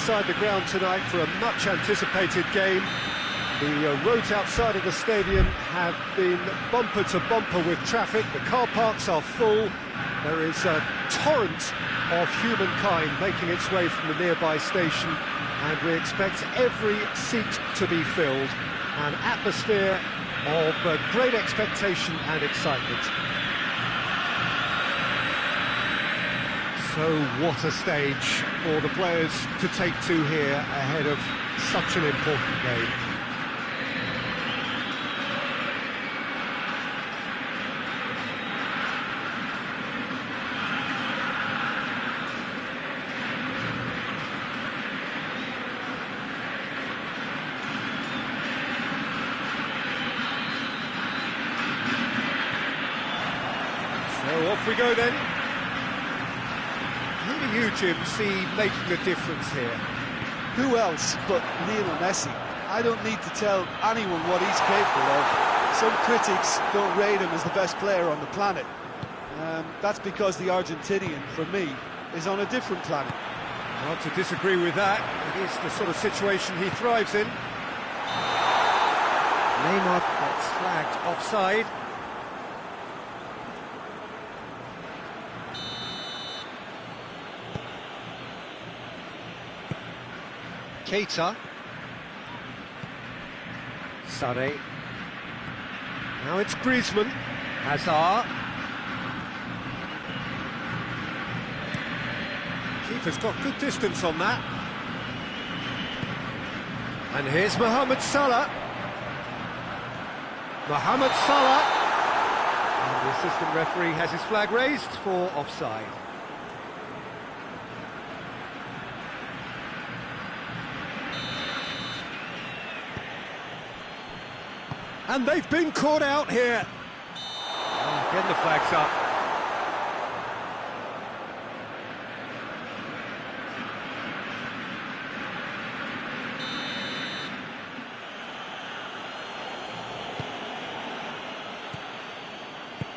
inside the ground tonight for a much-anticipated game. The roads outside of the stadium have been bumper to bumper with traffic. The car parks are full. There is a torrent of humankind making its way from the nearby station, and we expect every seat to be filled. An atmosphere of great expectation and excitement. So what a stage for the players to take to here ahead of such an important game. So off we go then. Who do you, Jim, see making a difference here? Who else but Lionel Messi? I don't need to tell anyone what he's capable of. Some critics don't rate him as the best player on the planet. That's because the Argentinian, for me, is on a different planet. Hard to disagree with that. It is the sort of situation he thrives in. Neymar gets flagged offside. Keita. Sané. Now it's Griezmann. Hazard. Keeper's got good distance on that. And here's Mohamed Salah. Mohamed Salah. And the assistant referee has his flag raised for offside. And they've been caught out here. Oh, again the flag's up.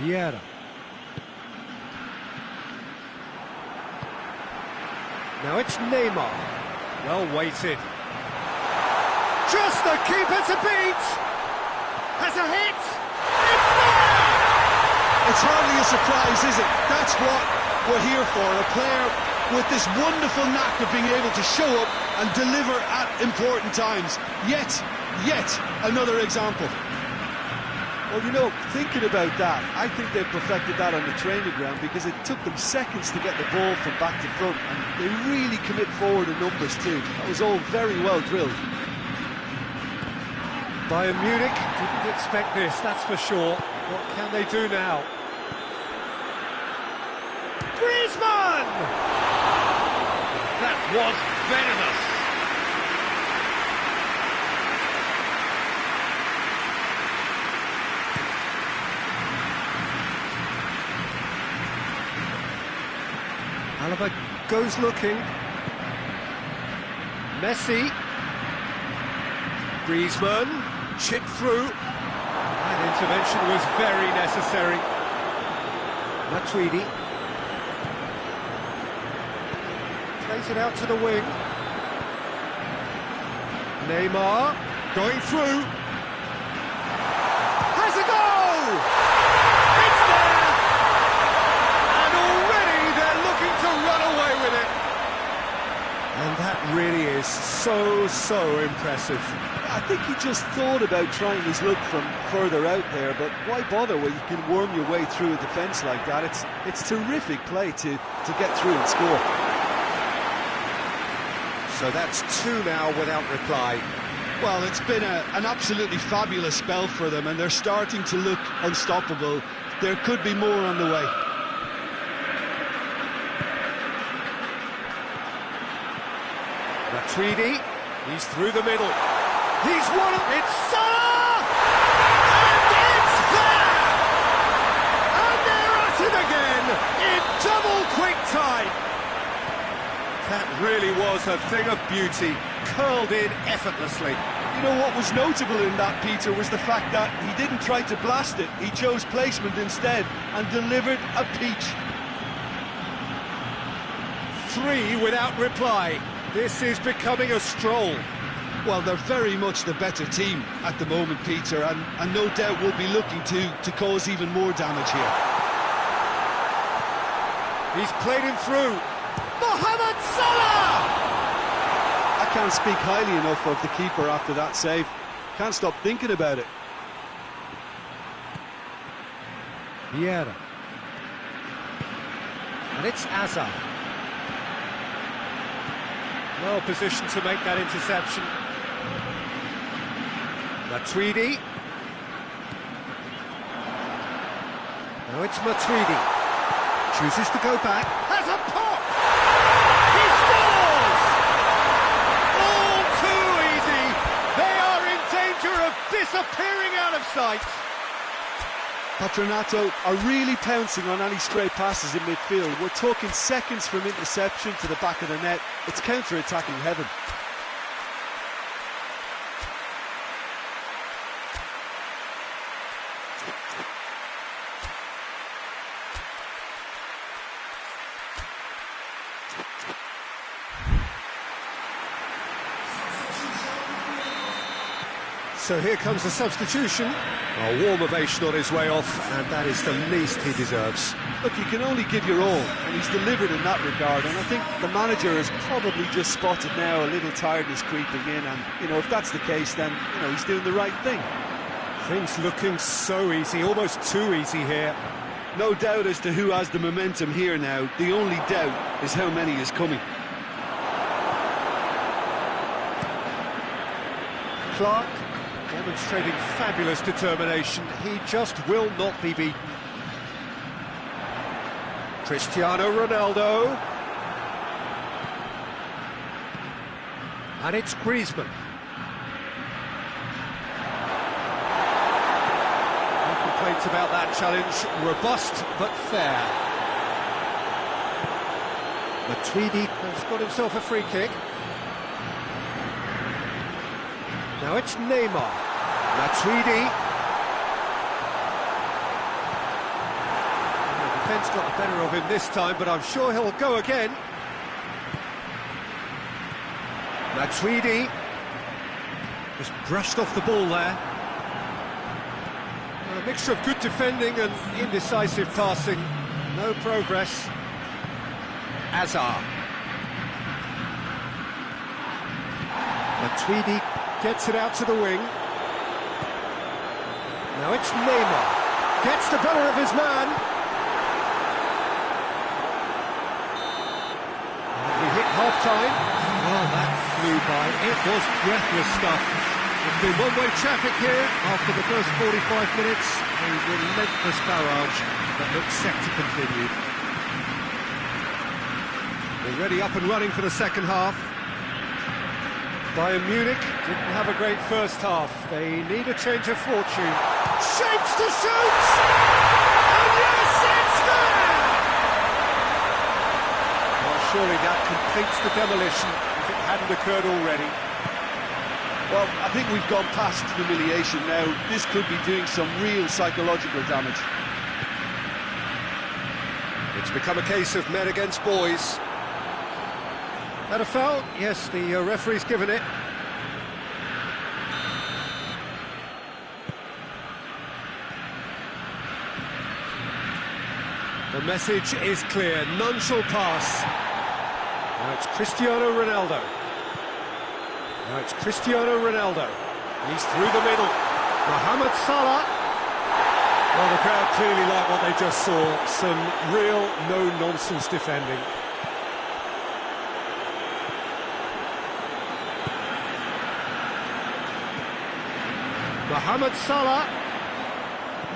Vieira. Now it's Neymar. Well weighted. Just the keeper to beat. Has a hit! It's there! It's hardly a surprise, is it? That's what we're here for. A player with this wonderful knack of being able to show up and deliver at important times. Yet another example. Well, you know, thinking about that, I think they've perfected that on the training ground because it took them seconds to get the ball from back to front, and they really commit forward in numbers too. That was all very well drilled. Bayern Munich didn't expect this, that's for sure. What can they do now? Griezmann! That was venomous. Alaba goes looking. Messi. Griezmann. Chipped through. That intervention was very necessary. Matuidi. Plays it out to the wing. Neymar going through. Has a goal! It's there! And already they're looking to run away with it. And that really is so impressive. I think he just thought about trying his luck from further out there, but why bother when you can worm your way through a defence like that? It's terrific play to get through and score. So that's two now without reply. Well, it's been an absolutely fabulous spell for them, and they're starting to look unstoppable. There could be more on the way. Matuidi, he's through the middle. He's won it! It's Salah! And it's there! And they're at it again in double quick time. That really was a thing of beauty, curled in effortlessly. You know what was notable in that, Peter, was the fact that he didn't try to blast it. He chose placement instead and delivered a peach. Three without reply. This is becoming a stroll. Well, they're very much the better team at the moment, Peter, and no doubt will be looking to cause even more damage here. He's played him through. Mohamed Salah! I can't speak highly enough of the keeper after that save. Can't stop thinking about it. Vieira. And it's Azar. Well positioned to make that interception. Matuidi. Now it's Matuidi. Chooses to go back. Has a pop! He scores! All too easy. They are in danger of disappearing out of sight. Patronato are really pouncing on any stray passes in midfield. We're talking seconds from interception to the back of the net. It's counter-attacking heaven. So here comes the substitution. A warm ovation on his way off, and that is the least he deserves. Look, you can only give your all, and he's delivered in that regard, and I think the manager has probably just spotted now a little tiredness creeping in, and, if that's the case, then, he's doing the right thing. Things looking so easy, almost too easy here. No doubt as to who has the momentum here now. The only doubt is how many is coming. Clark, demonstrating fabulous determination. He just will not be beaten. Cristiano Ronaldo. And it's Griezmann. No complaints about that challenge. Robust but fair. Matuidi has got himself a free kick. Now it's Neymar. Matuidi. The defence got the better of him this time, but I'm sure he'll go again. Matuidi. Just brushed off the ball there. A mixture of good defending and indecisive passing. No progress. Azar. Matuidi gets it out to the wing. Now it's Neymar. Gets the better of his man. And we hit half-time. Well, that flew by. It was breathless stuff. There's been one-way traffic here after the first 45 minutes. A relentless barrage that looks set to continue. Already up and running for the second half. Bayern Munich didn't have a great first half. They need a change of fortune. Shapes to shoot! And yes, it's there! Well, surely that completes the demolition if it hadn't occurred already. Well, I think we've gone past humiliation now. This could be doing some real psychological damage. It's become a case of men against boys. That a foul? Yes, the referee's given it. The message is clear, none shall pass. Now it's Cristiano Ronaldo. Now it's Cristiano Ronaldo. He's through the middle. Mohamed Salah. Well, the crowd clearly like what they just saw. Some real no-nonsense defending. Mohamed Salah,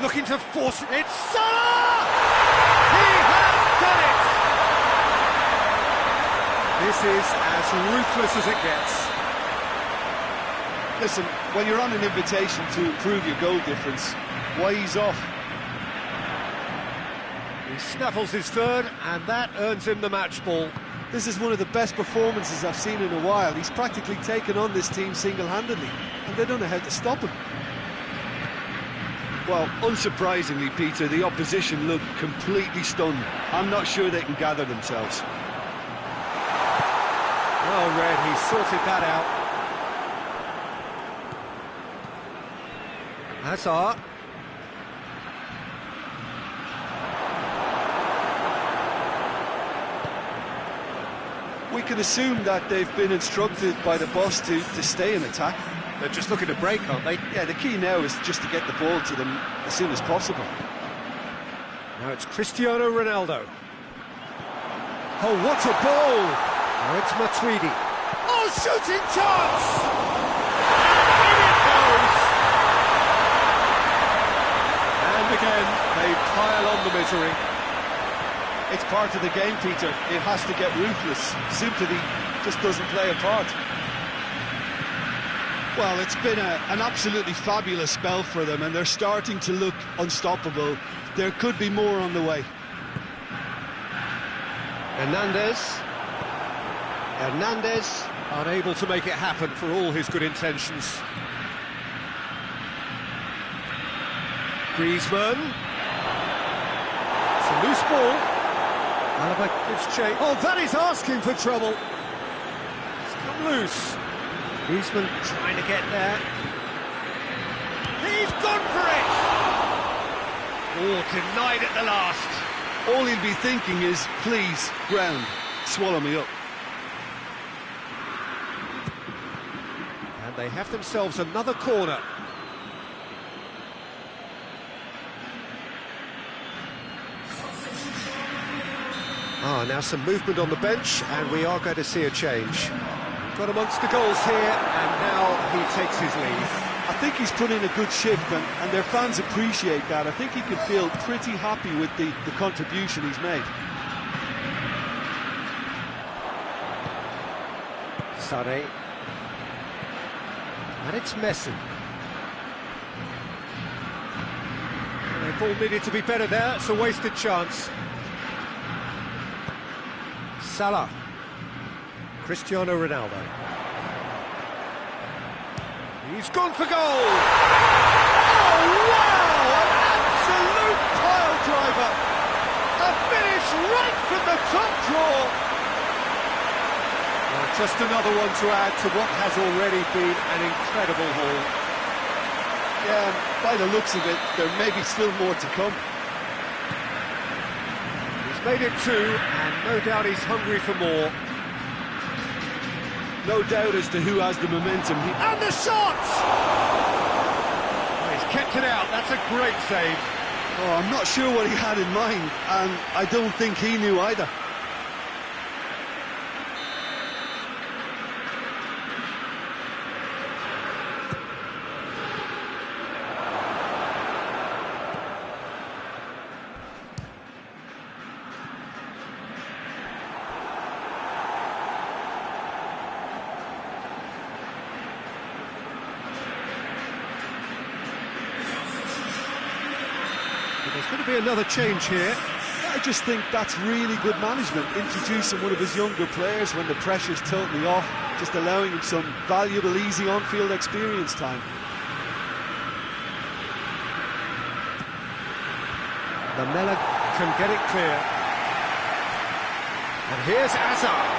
looking to force it. It's Salah! He has done it! This is as ruthless as it gets. Listen, when you're on an invitation to improve your goal difference, why ease off? He snaffles his third, and that earns him the match ball. This is one of the best performances I've seen in a while. He's practically taken on this team single-handedly, and they don't know how to stop him. Well, unsurprisingly, Peter, the opposition look completely stunned. I'm not sure they can gather themselves. Well read, he sorted that out. Hazard. We can assume that they've been instructed by the boss to stay in attack. They're just looking to break, aren't they? Yeah, the key now is just to get the ball to them as soon as possible. Now it's Cristiano Ronaldo. Oh, what a ball! Now it's Matuidi. Oh, shooting chance! And in it goes! And again, they pile on the misery. It's part of the game, Peter. It has to get ruthless. Sympathy just doesn't play a part. Well, it's been an absolutely fabulous spell for them, and they're starting to look unstoppable. There could be more on the way. Hernandez, unable to make it happen for all his good intentions. Griezmann. It's a loose ball. Alaba gives chase. Oh, that is asking for trouble. It's come loose. Griezmann trying to get there. He's gone for it! Oh, denied at the last. All he'll be thinking is, please, ground, swallow me up. And they have themselves another corner. Now some movement on the bench, and we are going to see a change. Got amongst the goals here, and now he takes his leave. I think he's put in a good shift, and their fans appreciate that. I think he can feel pretty happy with the contribution he's made. Sané. And it's Messi. The ball needed to be better there, it's a wasted chance. Salah. Cristiano Ronaldo. He's gone for goal! Oh, wow! An absolute pile driver! A finish right from the top draw! Well, just another one to add to what has already been an incredible haul. Yeah, by the looks of it, there may be still more to come. He's made it two, and no doubt he's hungry for more. No doubt as to who has the momentum. And the shot! Oh, he's kept it out, that's a great save. Oh, I'm not sure what he had in mind, and I don't think he knew either. There's going to be another change here. I just think that's really good management, introducing one of his younger players when the pressure's totally off, just allowing him some valuable, easy on-field experience time. Lamela can get it clear. And here's Hazard.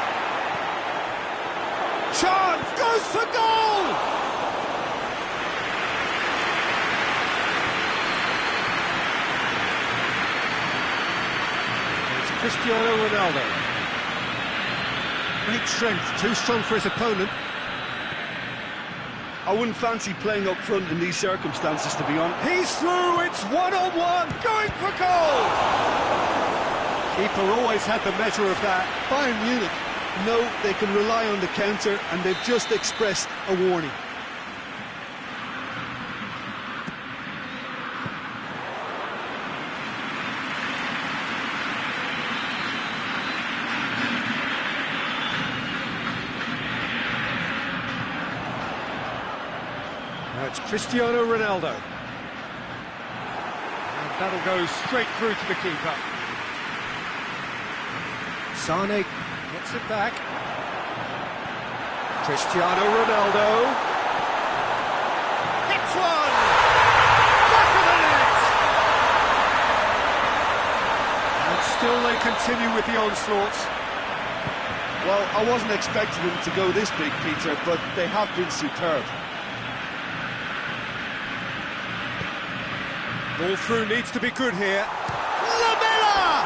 Chance goes for goal! Cristiano Ronaldo. Great strength, too strong for his opponent. I wouldn't fancy playing up front in these circumstances, to be honest. He's through, it's one-on-one, going for goal! Keeper always had the measure of that. Bayern Munich know they can rely on the counter, and they've just expressed a warning. Now it's Cristiano Ronaldo. And that'll go straight through to the keeper. Sané gets it back. Cristiano Ronaldo. Hits one! Back of the net! And still they continue with the onslaughts. Well, I wasn't expecting them to go this big, Peter, but they have been superb. Ball through needs to be good here. Lamela!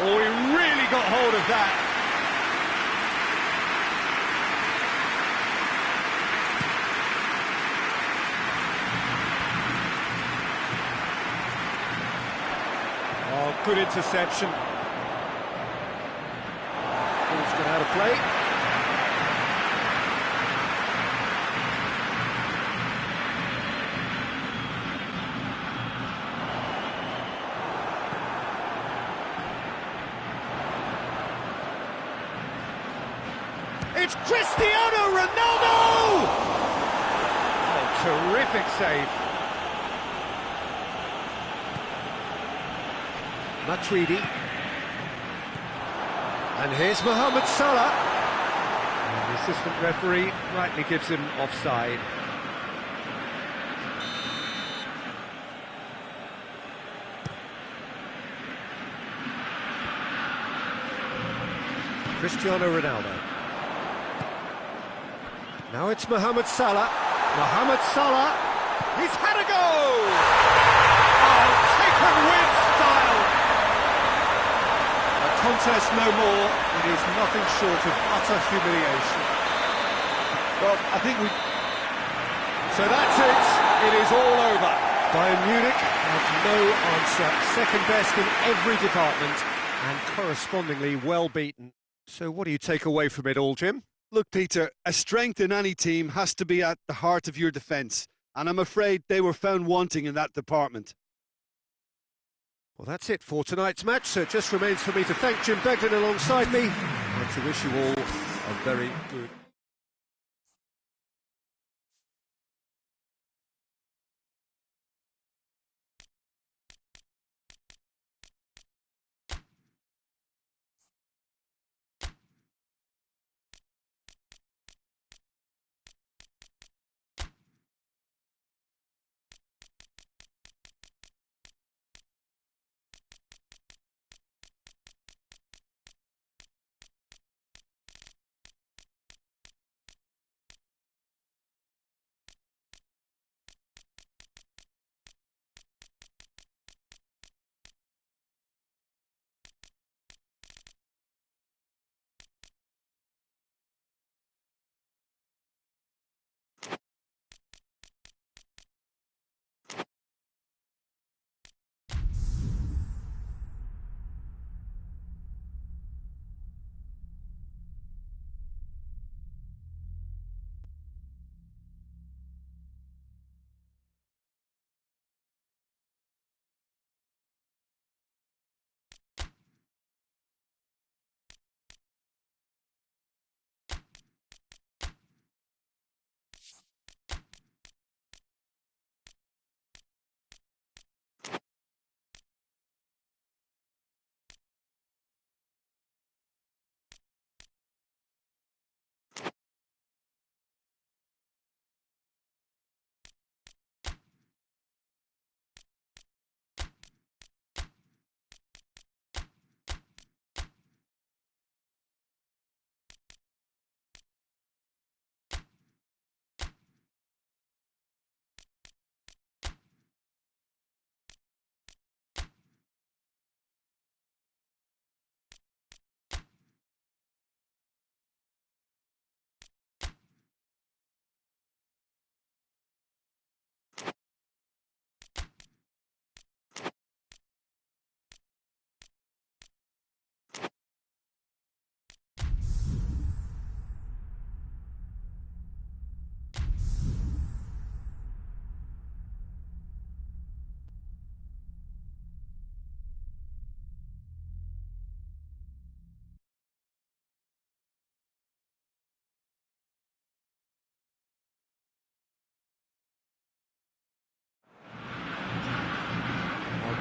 Oh, he really got hold of that. Oh, good interception. Ball's gone out of play. It's Cristiano Ronaldo! Oh, terrific save. Matuidi. And here's Mohamed Salah. And the assistant referee rightly gives him offside. Cristiano Ronaldo. Now it's Mohamed Salah. Mohamed Salah. He's had a go! Oh, taken with style! A contest no more. It is nothing short of utter humiliation. Well, I think we... So that's it. It is all over. Bayern Munich have no answer. Second best in every department and correspondingly well beaten. So what do you take away from it all, Jim? Look, Peter, a strength in any team has to be at the heart of your defence, and I'm afraid they were found wanting in that department. Well, that's it for tonight's match, so it just remains for me to thank Jim Beglin alongside me and to wish you all a very good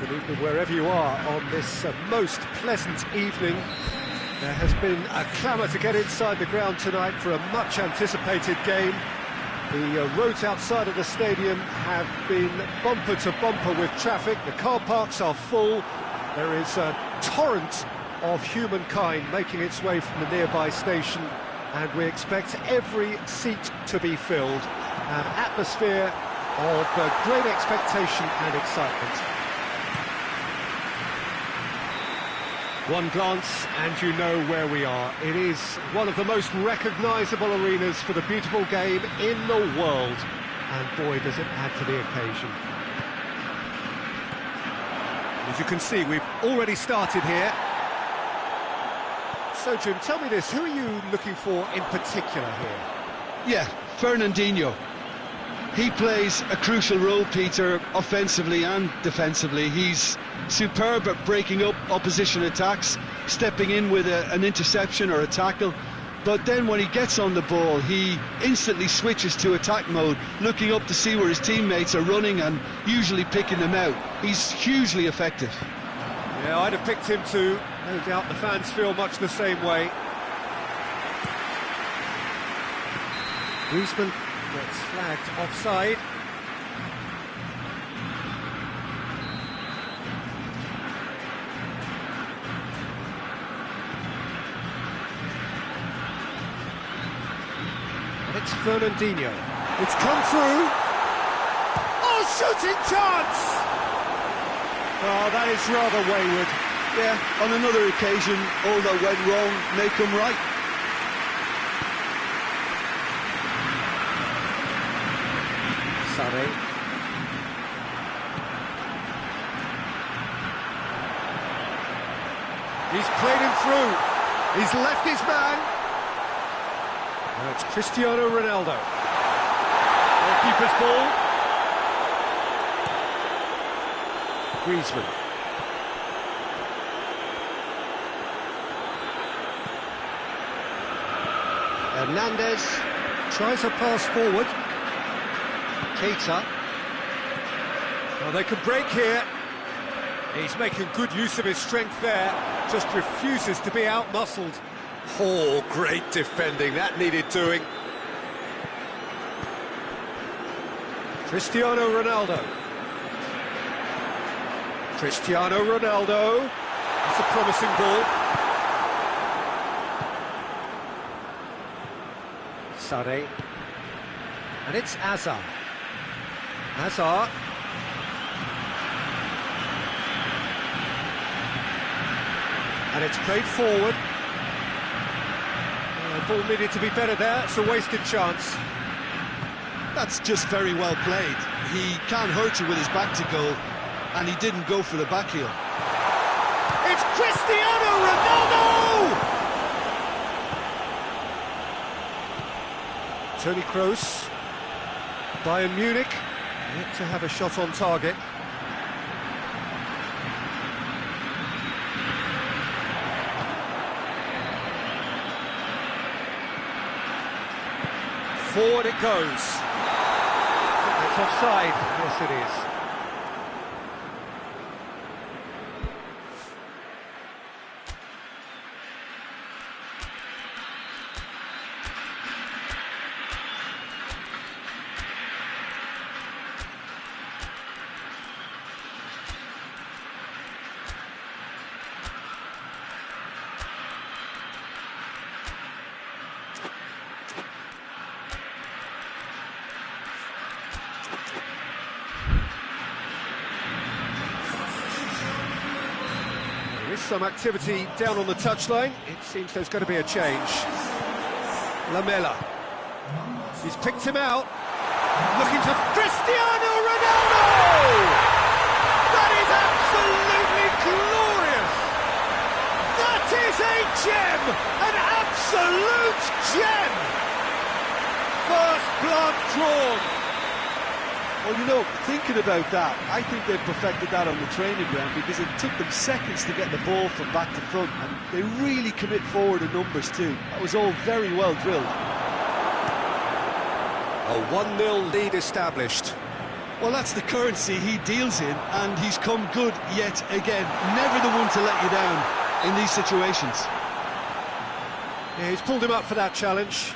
good evening wherever you are on this most pleasant evening. There has been a clamour to get inside the ground tonight for a much anticipated game. The roads outside of the stadium have been bumper to bumper with traffic. The car parks are full. There is a torrent of humankind making its way from the nearby station, and we expect every seat to be filled. An atmosphere of great expectation and excitement. One glance and you know where we are. It is one of the most recognisable arenas for the beautiful game in the world, and boy does it add to the occasion. As you can see, we've already started here. So Jim, tell me this, who are you looking for in particular here? Yeah, Fernandinho. He plays a crucial role, Peter, offensively and defensively. He's superb at breaking up opposition attacks, stepping in with an interception or a tackle. But then when he gets on the ball, he instantly switches to attack mode, looking up to see where his teammates are running and usually picking them out. He's hugely effective. Yeah, I'd have picked him too. No doubt the fans feel much the same way. Griezmann gets flagged offside. And it's Fernandinho. It's come through. Oh, shooting chance! Oh, that is rather wayward. Yeah, on another occasion, all that went wrong may come right. Sorry. He's played him through. He's left his man. Now it's Cristiano Ronaldo. Goalkeeper's ball. Griezmann. Hernandez tries a pass forward. Keita. Well, they can break here. He's making good use of his strength there. Just refuses to be out-muscled. Oh, great defending. That needed doing. Cristiano Ronaldo. Cristiano Ronaldo. That's a promising ball. Sade. And it's Hazard. Hazard. And it's played forward. The ball needed to be better there. It's a wasted chance. That's just very well played. He can't hurt you with his back to goal, and he didn't go for the back heel. It's Cristiano Ronaldo! Toni Kroos. Bayern Munich, yet to have a shot on target. Forward it goes. It's offside. Yes, it is. There is some activity down on the touchline. It seems there's going to be a change. Lamela. He's picked him out. Looking to Cristiano Ronaldo! That is absolutely glorious! That is a gem! An absolute gem! First blood drawn. Well, you know, thinking about that, I think they've perfected that on the training ground because it took them seconds to get the ball from back to front, and they really commit forward in numbers too. That was all very well drilled. A 1-0 lead established. Well, that's the currency he deals in, and he's come good yet again. Never the one to let you down in these situations. Yeah, he's pulled him up for that challenge.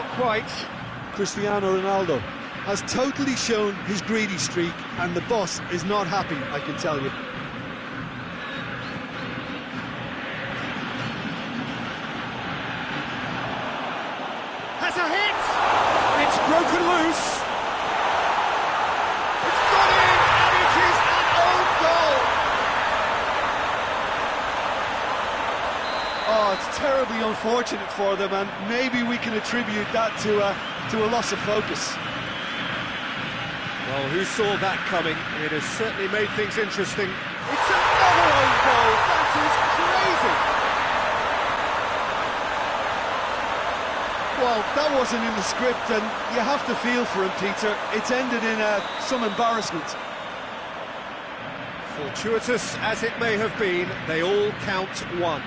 not quite. Cristiano Ronaldo has totally shown his greedy streak, and the boss is not happy, I can tell you. Has a hit! It's broken loose! It's gone in, and it is an own goal! Oh, it's terribly unfortunate for them, and maybe we can attribute that to a loss of focus. Well, who saw that coming? It has certainly made things interesting. It's another own goal! That is crazy! Well, that wasn't in the script, and you have to feel for him, Peter. It's ended in some embarrassment. Fortuitous as it may have been, they all count one.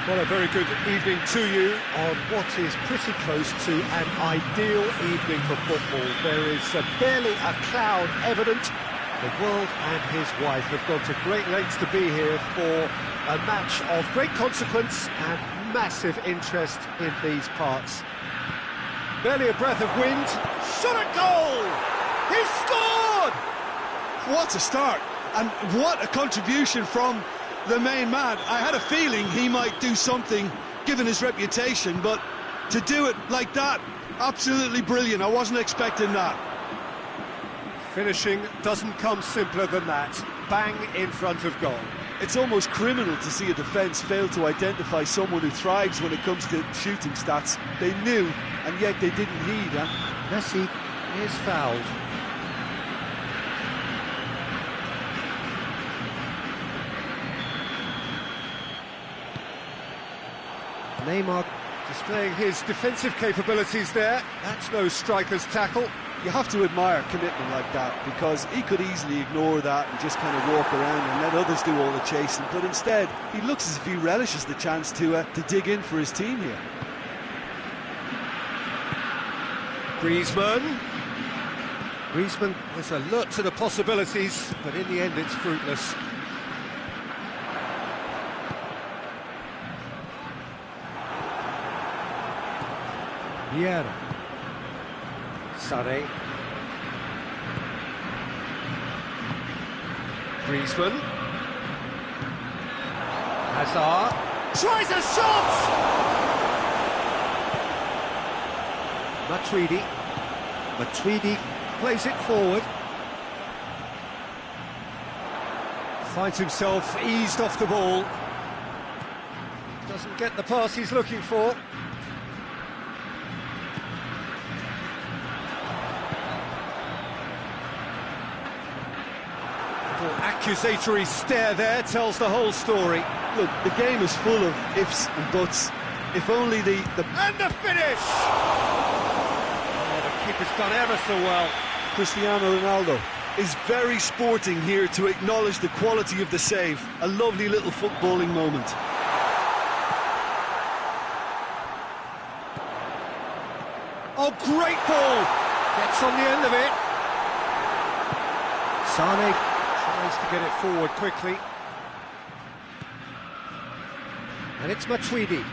Well, a very good evening to you on what is pretty close to an ideal evening for football. There is barely a cloud evident. The world and his wife have gone to great lengths to be here for a match of great consequence and massive interest in these parts. Barely a breath of wind. Shot a goal! He scored! What a start, and what a contribution from the main man. I had a feeling he might do something given his reputation, but to do it like that, absolutely brilliant. I wasn't expecting that. Finishing doesn't come simpler than that. Bang in front of goal. It's almost criminal to see a defence fail to identify someone who thrives when it comes to shooting stats. They knew, and yet they didn't heed. Messi is fouled. Neymar displaying his defensive capabilities there. That's no striker's tackle. You have to admire commitment like that, because he could easily ignore that and just kind of walk around and let others do all the chasing, but instead he looks as if he relishes the chance to dig in for his team here. Griezmann was alert to the possibilities, but in the end it's fruitless. Vieira. Sané. Griezmann. Hazard. Tries a shot! Matuidi plays it forward. Finds himself eased off the ball. Doesn't get the pass he's looking for. Accusatory stare there tells the whole story. Look, the game is full of ifs and buts. If only the... And the finish! Oh, the keeper's done ever so well. Cristiano Ronaldo is very sporting here to acknowledge the quality of the save. A lovely little footballing moment. Oh, great ball! Gets on the end of it. Sané tries to get it forward quickly. And it's Matuidi.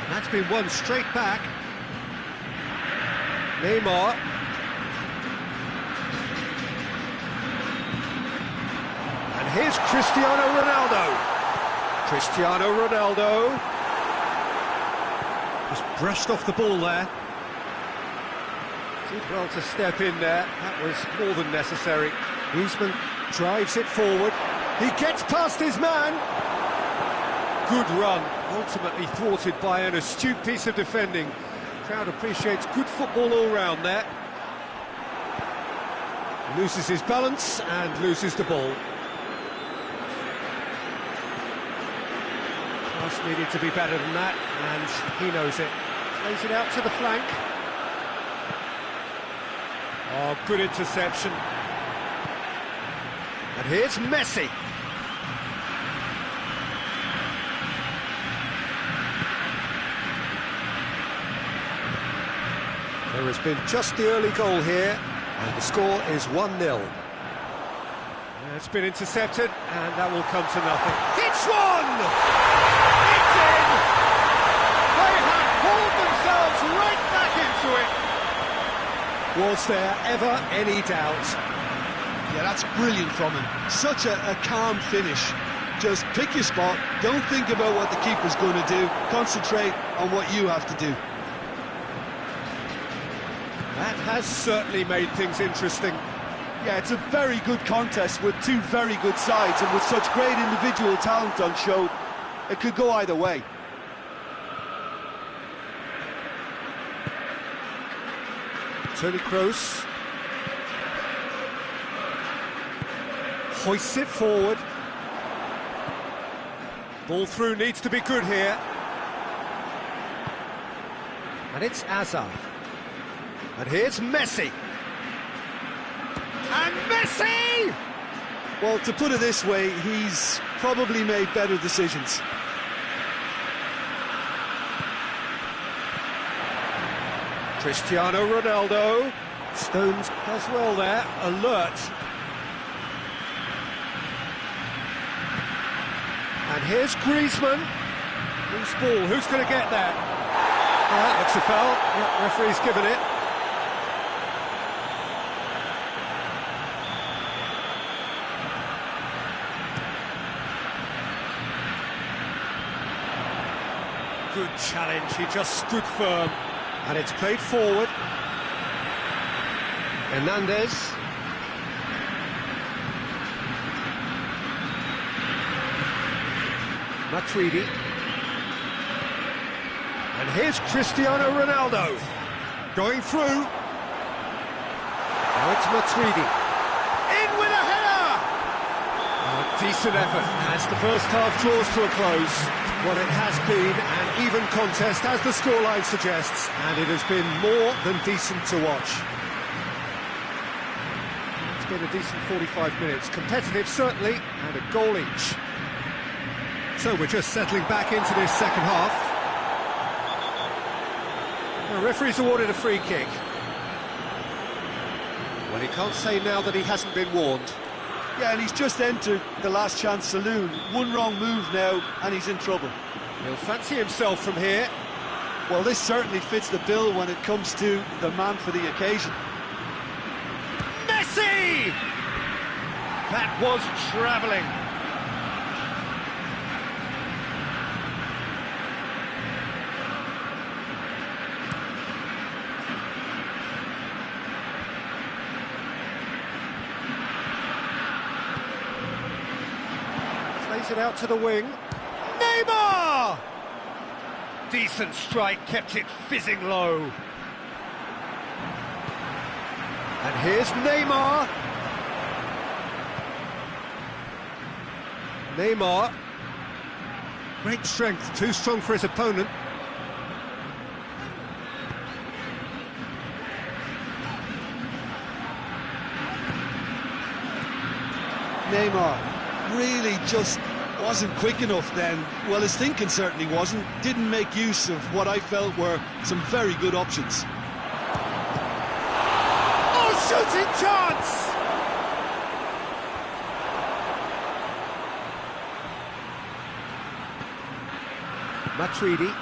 And that's been won straight back. Neymar. And here's Cristiano Ronaldo. Cristiano Ronaldo. Just brushed off the ball there. Did well to step in there. That was more than necessary. Griezmann drives it forward. He gets past his man. Good run. Ultimately thwarted by an astute piece of defending. The crowd appreciates good football all round there. Loses his balance and loses the ball. Pass needed to be better than that, and he knows it. Plays it out to the flank. Oh, good interception. And here's Messi. There has been just the early goal here, and the score is 1-0. It's been intercepted, and that will come to nothing. It's one! It's in! They have pulled themselves right back into it. Was there ever any doubt? Yeah, that's brilliant from him. Such a calm finish. Just pick your spot, don't think about what the keeper's going to do, concentrate on what you have to do. That has certainly made things interesting. Yeah, it's a very good contest with two very good sides, and with such great individual talent on show, it could go either way. Toni Kroos hoists it forward. Ball through needs to be good here. And it's Hazard. And here's Messi. And Messi! Well, to put it this way, he's probably made better decisions. Cristiano Ronaldo. Stones does well there, alert. And here's Griezmann. Loose ball, who's going to get that? That looks a foul. Yep, referee's given it. Good challenge, he just stood firm. And it's played forward. Hernandez. Matuidi. And here's Cristiano Ronaldo. Going through. Now it's Matuidi. In with a header! A decent effort as the first half draws to a close. Well, it has been an even contest, as the scoreline suggests, and it has been more than decent to watch. It's been a decent 45 minutes. Competitive, certainly, and a goal each. So we're just settling back into this second half. The referee's awarded a free kick. Well, he can't say now that he hasn't been warned. Yeah, and he's just entered the last chance saloon. One wrong move now, and he's in trouble. He'll fancy himself from here. Well, this certainly fits the bill when it comes to the man for the occasion. Messi! That was travelling. Plays it out to the wing. Neymar! Decent strike, kept it fizzing low. And here's Neymar. Neymar. Great strength, too strong for his opponent. Neymar really just wasn't quick enough then. Well, his thinking certainly wasn't. Didn't make use of what I felt were some very good options. Oh, shooting chance! Matuidi.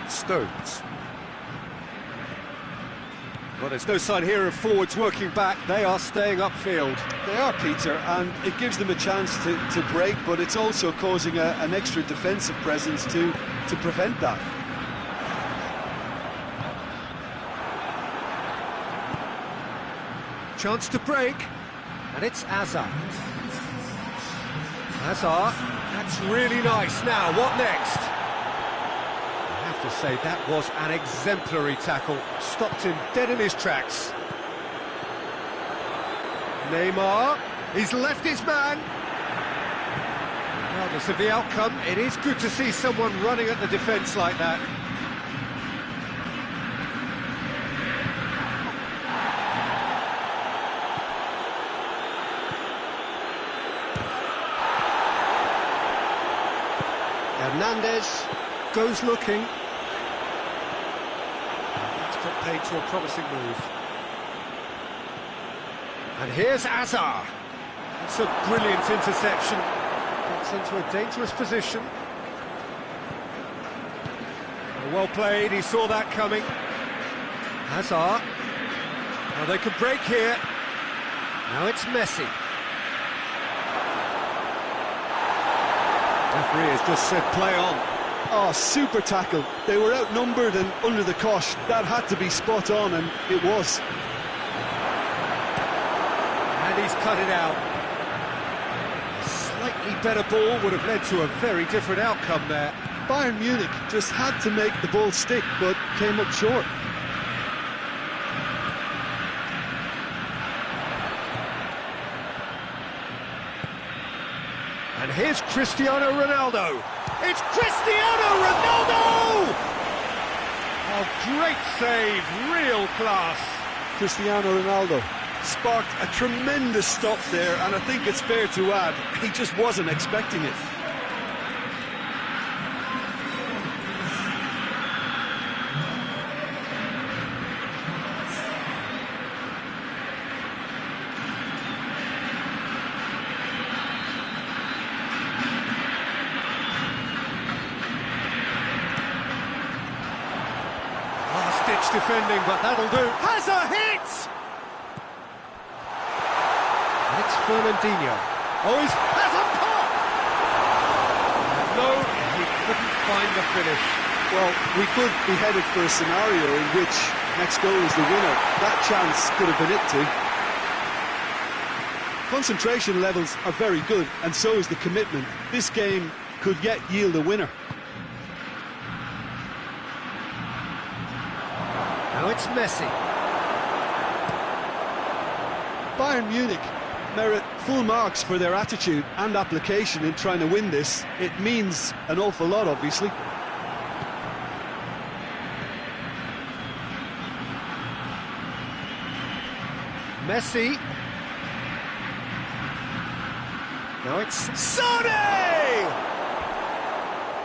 Stones. Well, there's no sign here of forwards working back. They are staying upfield. They are, Peter, and it gives them a chance to break, but it's also causing an extra defensive presence to prevent that. Chance to break, and it's Hazard. Hazard, that's really nice. Now, what next? I have to say, that was an exemplary tackle. Stopped him dead in his tracks. Neymar, he's left his man. Regardless of the outcome, it is good to see someone running at the defence like that. Hernandez goes looking. That's got paid to a promising move. And here's Hazard. It's a brilliant interception. Gets into a dangerous position. Well played, he saw that coming. Hazard. Now they can break here. Now it's Messi. Referee has just said play on. Oh, super tackle. They were outnumbered and under the cosh. That had to be spot on, and it was. And he's cut it out. A slightly better ball would have led to a very different outcome there. Bayern Munich just had to make the ball stick, but came up short. And here's Cristiano Ronaldo. It's Cristiano Ronaldo! Oh, great save, real class. Cristiano Ronaldo sparked a tremendous stop there, and I think it's fair to add, he just wasn't expecting it. Last-ditch defending, but that'll do. Has a hit! It's Fernandinho. Oh, he has a pop! No, he couldn't find the finish. Well, we could be headed for a scenario in which next goal is the winner. That chance could have been it too. Concentration levels are very good, and so is the commitment. This game could yet yield a winner. Now it's Messi. Bayern Munich merit full marks for their attitude and application in trying to win this. It means an awful lot, obviously. Messi. Now it's Sane!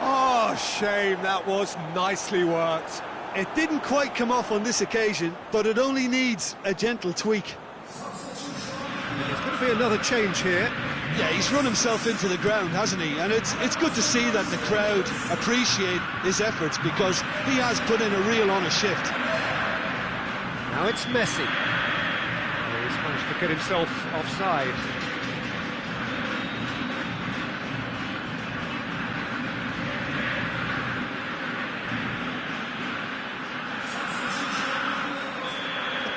Oh, shame, that was nicely worked. It didn't quite come off on this occasion, but it only needs a gentle tweak. There's going to be another change here. Yeah, he's run himself into the ground, hasn't he? And it's good to see that the crowd appreciate his efforts, because he has put in a real honest shift. Now it's Messi. Oh, he's managed to get himself offside.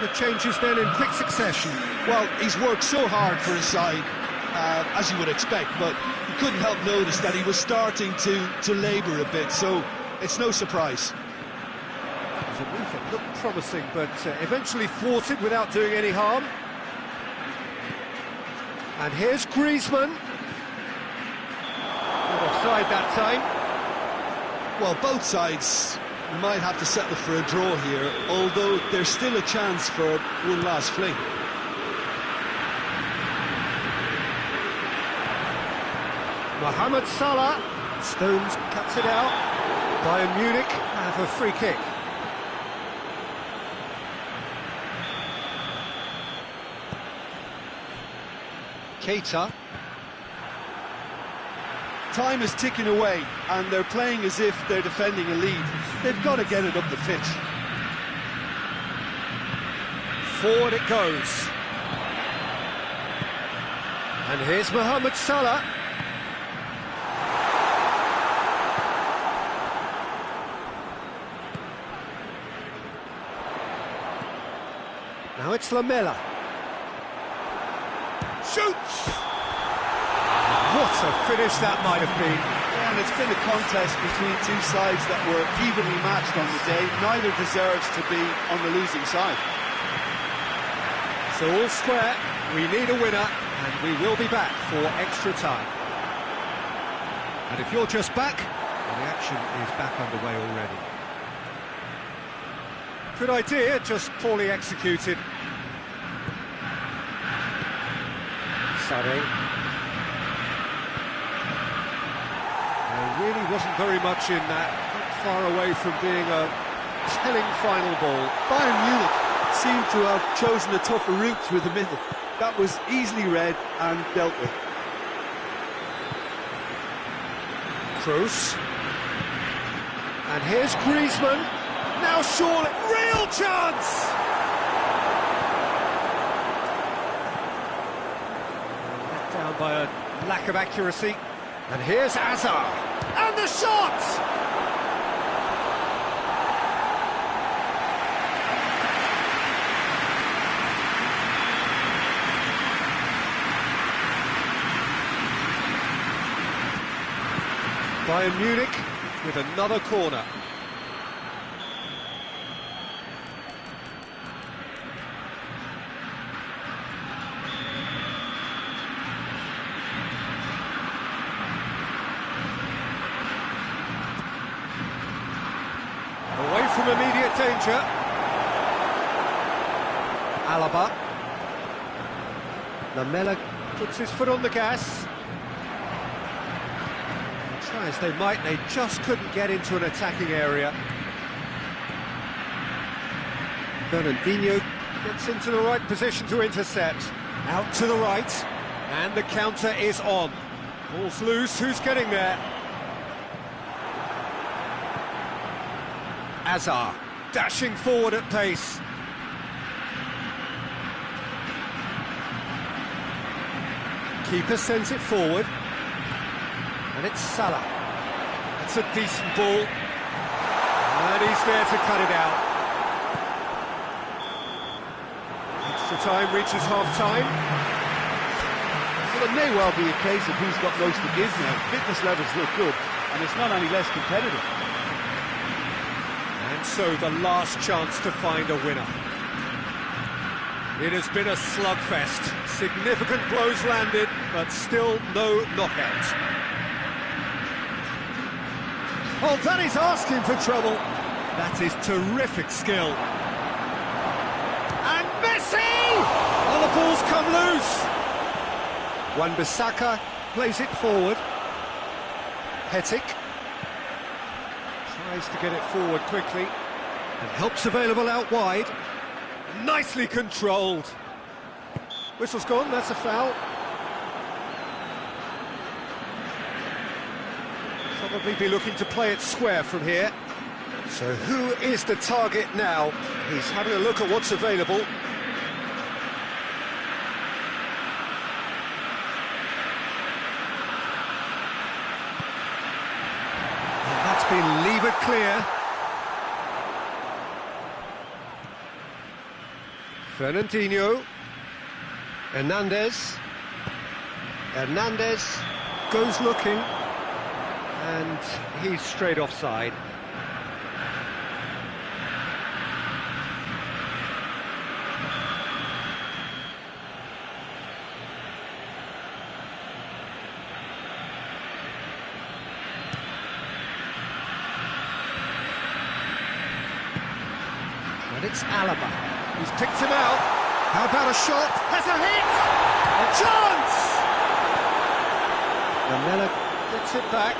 The changes then in quick succession. Well, he's worked so hard for his side, as you would expect, but you couldn't help notice that he was starting to labour a bit, so it's no surprise. It was a move that looked promising, but eventually thwarted without doing any harm. And here's Griezmann. Not offside that time. Well, both sides might have to settle for a draw here, although there's still a chance for one last fling. Mohamed Salah. Stones cuts it out. Bayern Munich have a free kick. Keita. Time is ticking away, and they're playing as if they're defending a lead. They've got to get it up the pitch. Forward it goes. And here's Mohamed Salah. Now it's Lamela. Shoots! What a finish that might have been. And it's been a contest between two sides that were evenly matched on the day. Neither deserves to be on the losing side. So all square, we need a winner, and we will be back for extra time. And if you're just back, the action is back underway already. Good idea, just poorly executed. Sané. There really wasn't very much in that, not far away from being a telling final ball. Bayern Munich seemed to have chosen a tougher route through the middle. That was easily read and dealt with. Kroos. And here's Griezmann. Now surely, real chance! Let down by a lack of accuracy. And here's Hazard. And the shot! Bayern Munich with another corner. Away from immediate danger. Alaba. Lamela puts his foot on the gas. Try as they might, they just couldn't get into an attacking area. Fernandinho gets into the right position to intercept. Out to the right, and the counter is on. Ball's loose, who's getting there? Azar, dashing forward at pace. Keeper sends it forward. And it's Salah. That's a decent ball. And he's there to cut it out. Extra time reaches half-time. Well, it may well be a case of who's got most to give now. Fitness levels look good, and it's not any less competitive. And so the last chance to find a winner. It has been a slugfest. Significant blows landed, but still no knockout. Oh, that is asking for trouble. That is terrific skill. And Messi! Oh, the ball's come loose. Wan-Bissaka plays it forward. Hetic tries to get it forward quickly. And help's available out wide. Nicely controlled. Whistle's gone, that's a foul. Probably be looking to play it square from here. So who is the target now? He's having a look at what's available. And that's been levered clear. Fernandinho. Hernandez goes looking. And he's straight offside. And it's Alaba. He's picked him out. How about a shot? Has a hit! A chance! Lamela gets it back.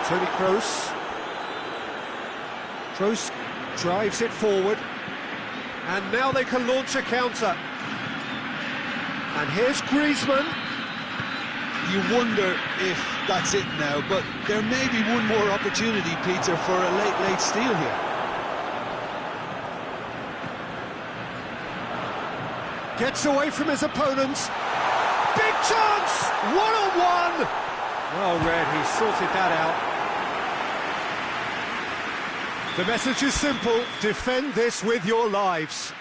Toni Kroos. Kroos drives it forward. And now they can launch a counter. And here's Griezmann. You wonder if that's it now, but there may be one more opportunity, Peter, for a late steal here. Gets away from his opponents. Big chance! One-on-one! Well read, he sorted that out. The message is simple, defend this with your lives.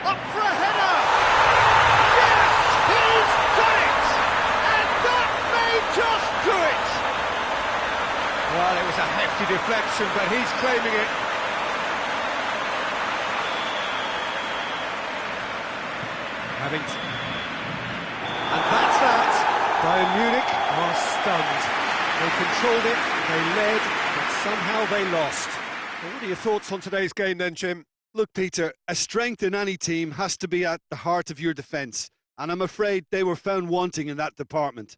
Up for a header! Yes! He's got it! And that may just do it! Well, it was a hefty deflection, but he's claiming it. And that's that. Bayern Munich are stunned. They controlled it, they led, but somehow they lost. Well, what are your thoughts on today's game then, Jim? Look, Peter, a strength in any team has to be at the heart of your defence, and I'm afraid they were found wanting in that department.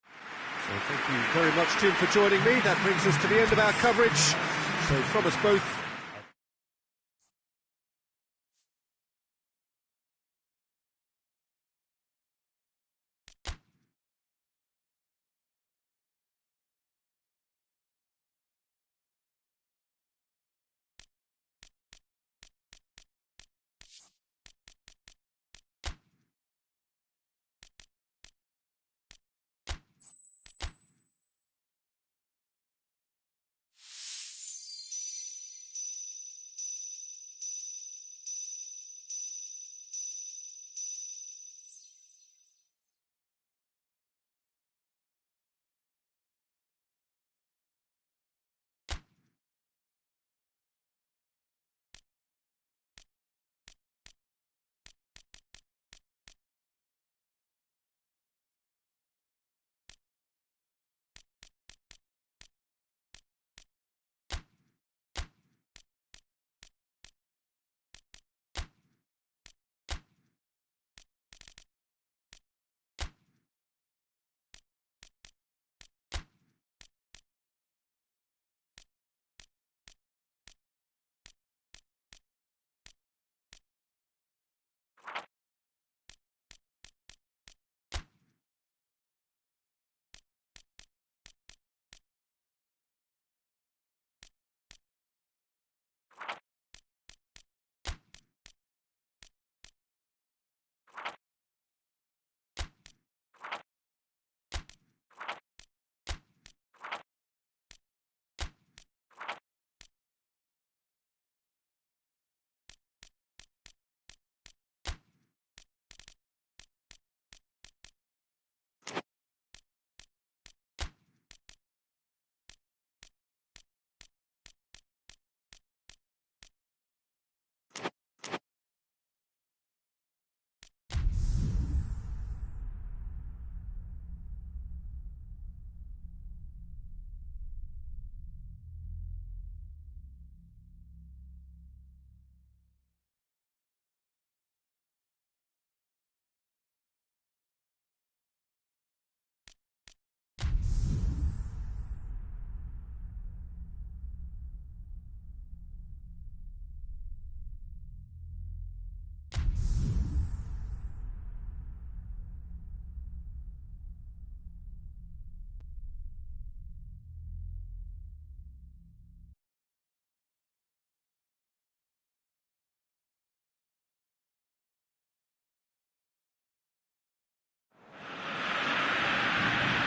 So thank you very much, Jim, for joining me. That brings us to the end of our coverage. So from us both,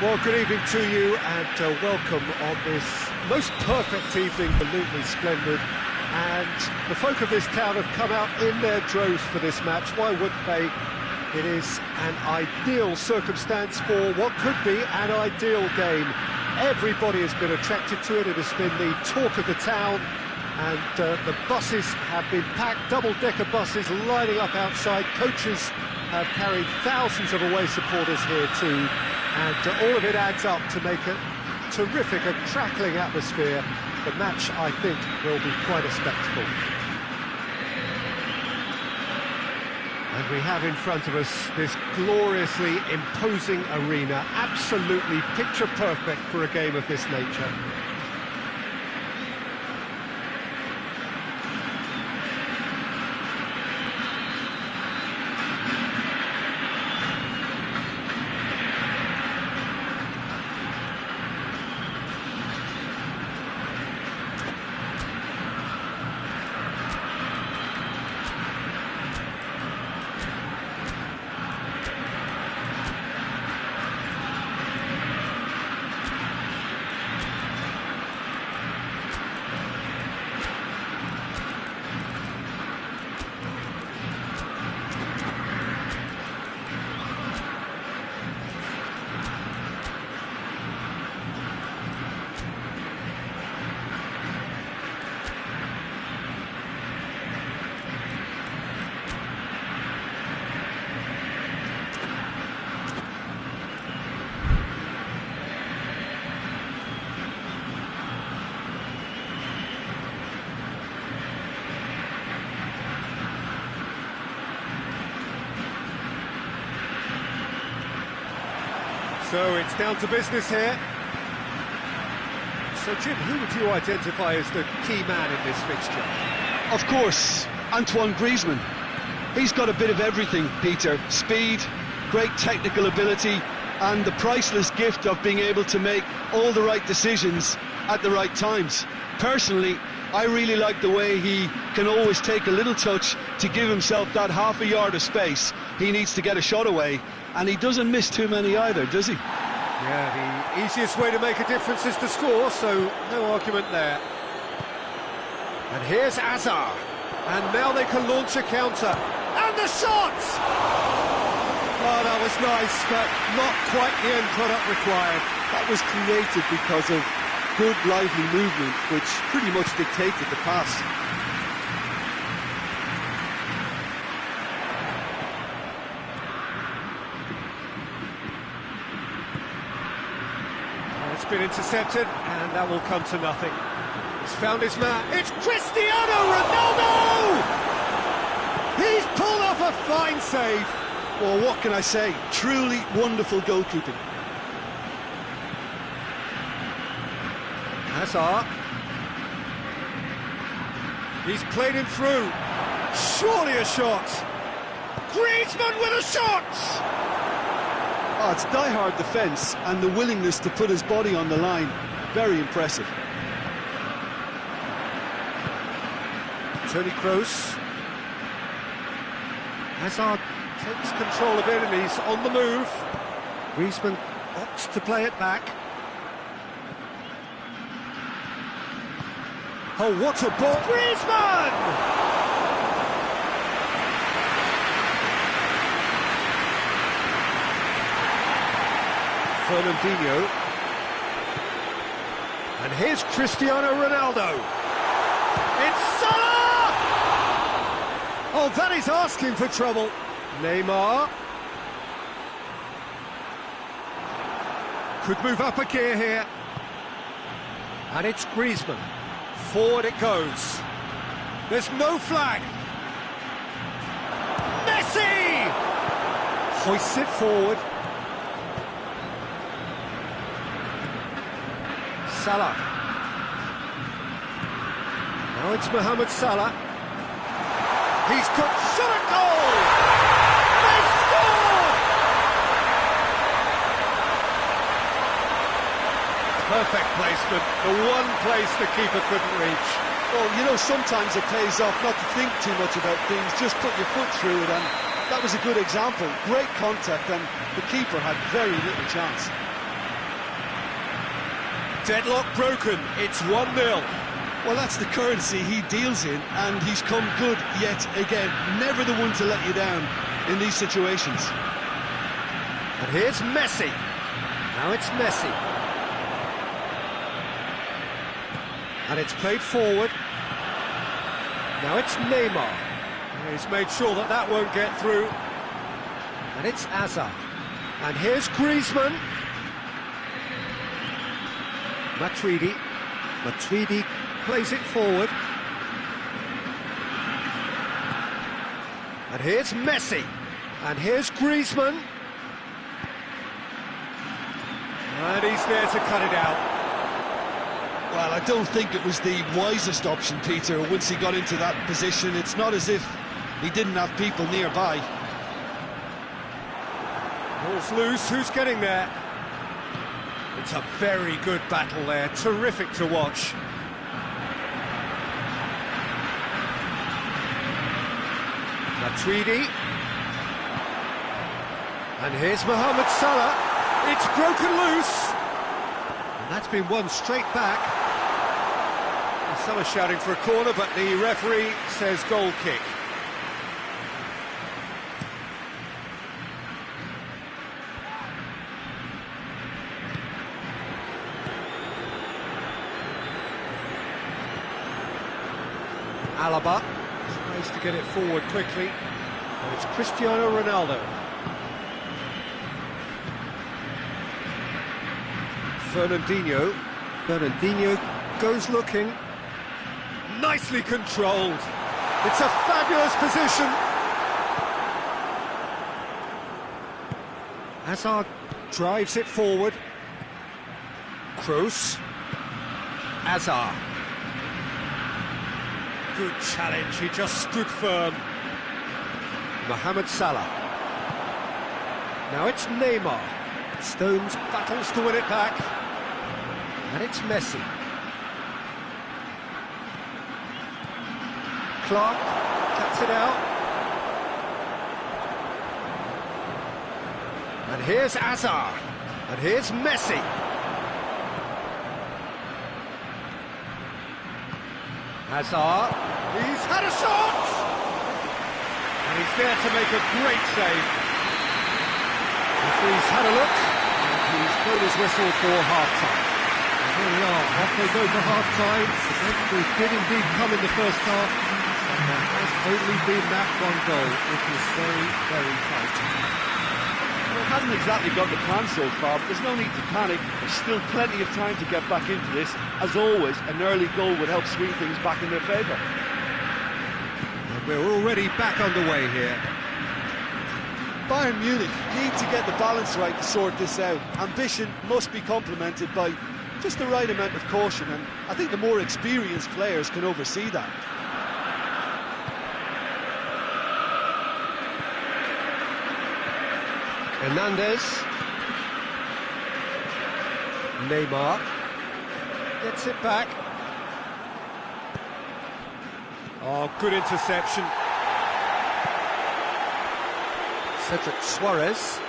Well, good evening to you and welcome on this most perfect evening, absolutely splendid. And the folk of this town have come out in their droves for this match. Why wouldn't they? It is an ideal circumstance for what could be an ideal game. Everybody has been attracted to it. It has been the talk of the town. And the buses have been packed, double-decker buses lining up outside. Coaches have carried thousands of away supporters here too. And all of it adds up to make a terrific and crackling atmosphere. The match, I think, will be quite a spectacle. And we have in front of us this gloriously imposing arena, absolutely picture perfect for a game of this nature. So it's down to business here. So Jim, who would you identify as the key man in this fixture? Of course, Antoine Griezmann. He's got a bit of everything, Peter. Speed, great technical ability, and the priceless gift of being able to make all the right decisions at the right times. Personally, I really like the way he can always take a little touch to give himself that half a yard of space he needs to get a shot away. And he doesn't miss too many either, does he? Yeah, the easiest way to make a difference is to score, so no argument there. And here's Hazard. And now they can launch a counter. And the shot! Oh, that was nice, but not quite the end product required. That was created because of good, lively movement, which pretty much dictated the pass. It's been intercepted, and that will come to nothing. He's found his man. It's Cristiano Ronaldo! He's pulled off a fine save. Well, what can I say? Truly wonderful goalkeeping. Hazard. He's played him through. Surely a shot. Griezmann with a shot! Oh, it's die-hard defence and the willingness to put his body on the line. Very impressive. Toni Kroos. Hazard takes control of it and he's on the move. Griezmann opts to play it back. Oh, what a ball! Griezmann! Fernandinho. And here's Cristiano Ronaldo. It's Salah! Oh, that is asking for trouble. Neymar. Could move up a gear here. And it's Griezmann. Forward it goes. There's no flag. Messi! Hoists it forward. Salah. Now it's Mohamed Salah. He's got shot at goal! They score! Perfect placement, the one place the keeper couldn't reach. Well, you know, sometimes it pays off not to think too much about things, just put your foot through it, and that was a good example. Great contact, and the keeper had very little chance. Deadlock broken, it's 1-0. Well, that's the currency he deals in, and he's come good yet again. Never the one to let you down in these situations. And here's Messi. Now it's Messi. And it's played forward. Now it's Neymar. He's made sure that that won't get through. And it's Hazard. And here's Griezmann. Matuidi. Matuidi plays it forward. And here's Messi. And here's Griezmann. And he's there to cut it out. Well, I don't think it was the wisest option, Peter, once he got into that position. It's not as if he didn't have people nearby. Ball's loose, who's getting there? It's a very good battle there, terrific to watch. Matuidi. And here's Mohamed Salah. It's broken loose. And that's been won straight back. Some are shouting for a corner, but the referee says goal kick. Alaba tries to get it forward quickly, and it's Cristiano Ronaldo. Fernandinho goes looking. Nicely controlled. It's a fabulous position. Hazard drives it forward. Kroos. Hazard. Good challenge, he just stood firm. Mohamed Salah. Now it's Neymar. Stones battles to win it back. And it's Messi. Clark cuts it out. And here's Hazard. And here's Messi. Hazard, he's had a shot! And he's there to make a great save. Referee's had a look, and he's blown his whistle for half-time. And here we are, off they go for half-time. The breakthrough did indeed come in the first half, but there has only been that one goal. It was very, very tight. Well, it hasn't exactly got the plan so far, but there's no need to panic. There's still plenty of time to get back into this. As always, an early goal would help swing things back in their favour. And we're already back underway here. Bayern Munich need to get the balance right to sort this out. Ambition must be complemented by just the right amount of caution, and I think the more experienced players can oversee that. Hernandez. Neymar gets it back. Oh, good interception. Cedric Suarez.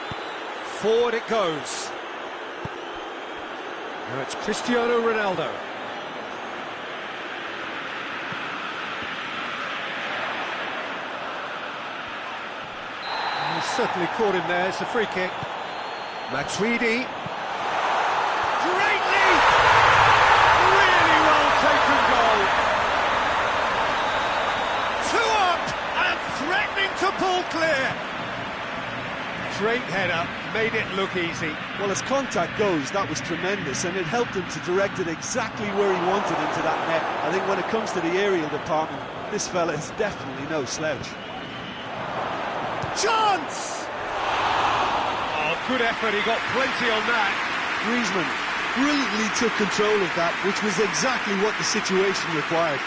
Forward it goes. Now it's Cristiano Ronaldo. He's certainly caught him there. It's a free kick. Matuidi. Great lead! Really well taken goal. 2 up and threatening to pull clear. Great header, made it look easy. Well, as contact goes, that was tremendous, and it helped him to direct it exactly where he wanted into that net. I think when it comes to the aerial department, this fella is definitely no slouch. Chance! Oh, good effort, he got plenty on that. Griezmann brilliantly took control of that, which was exactly what the situation required.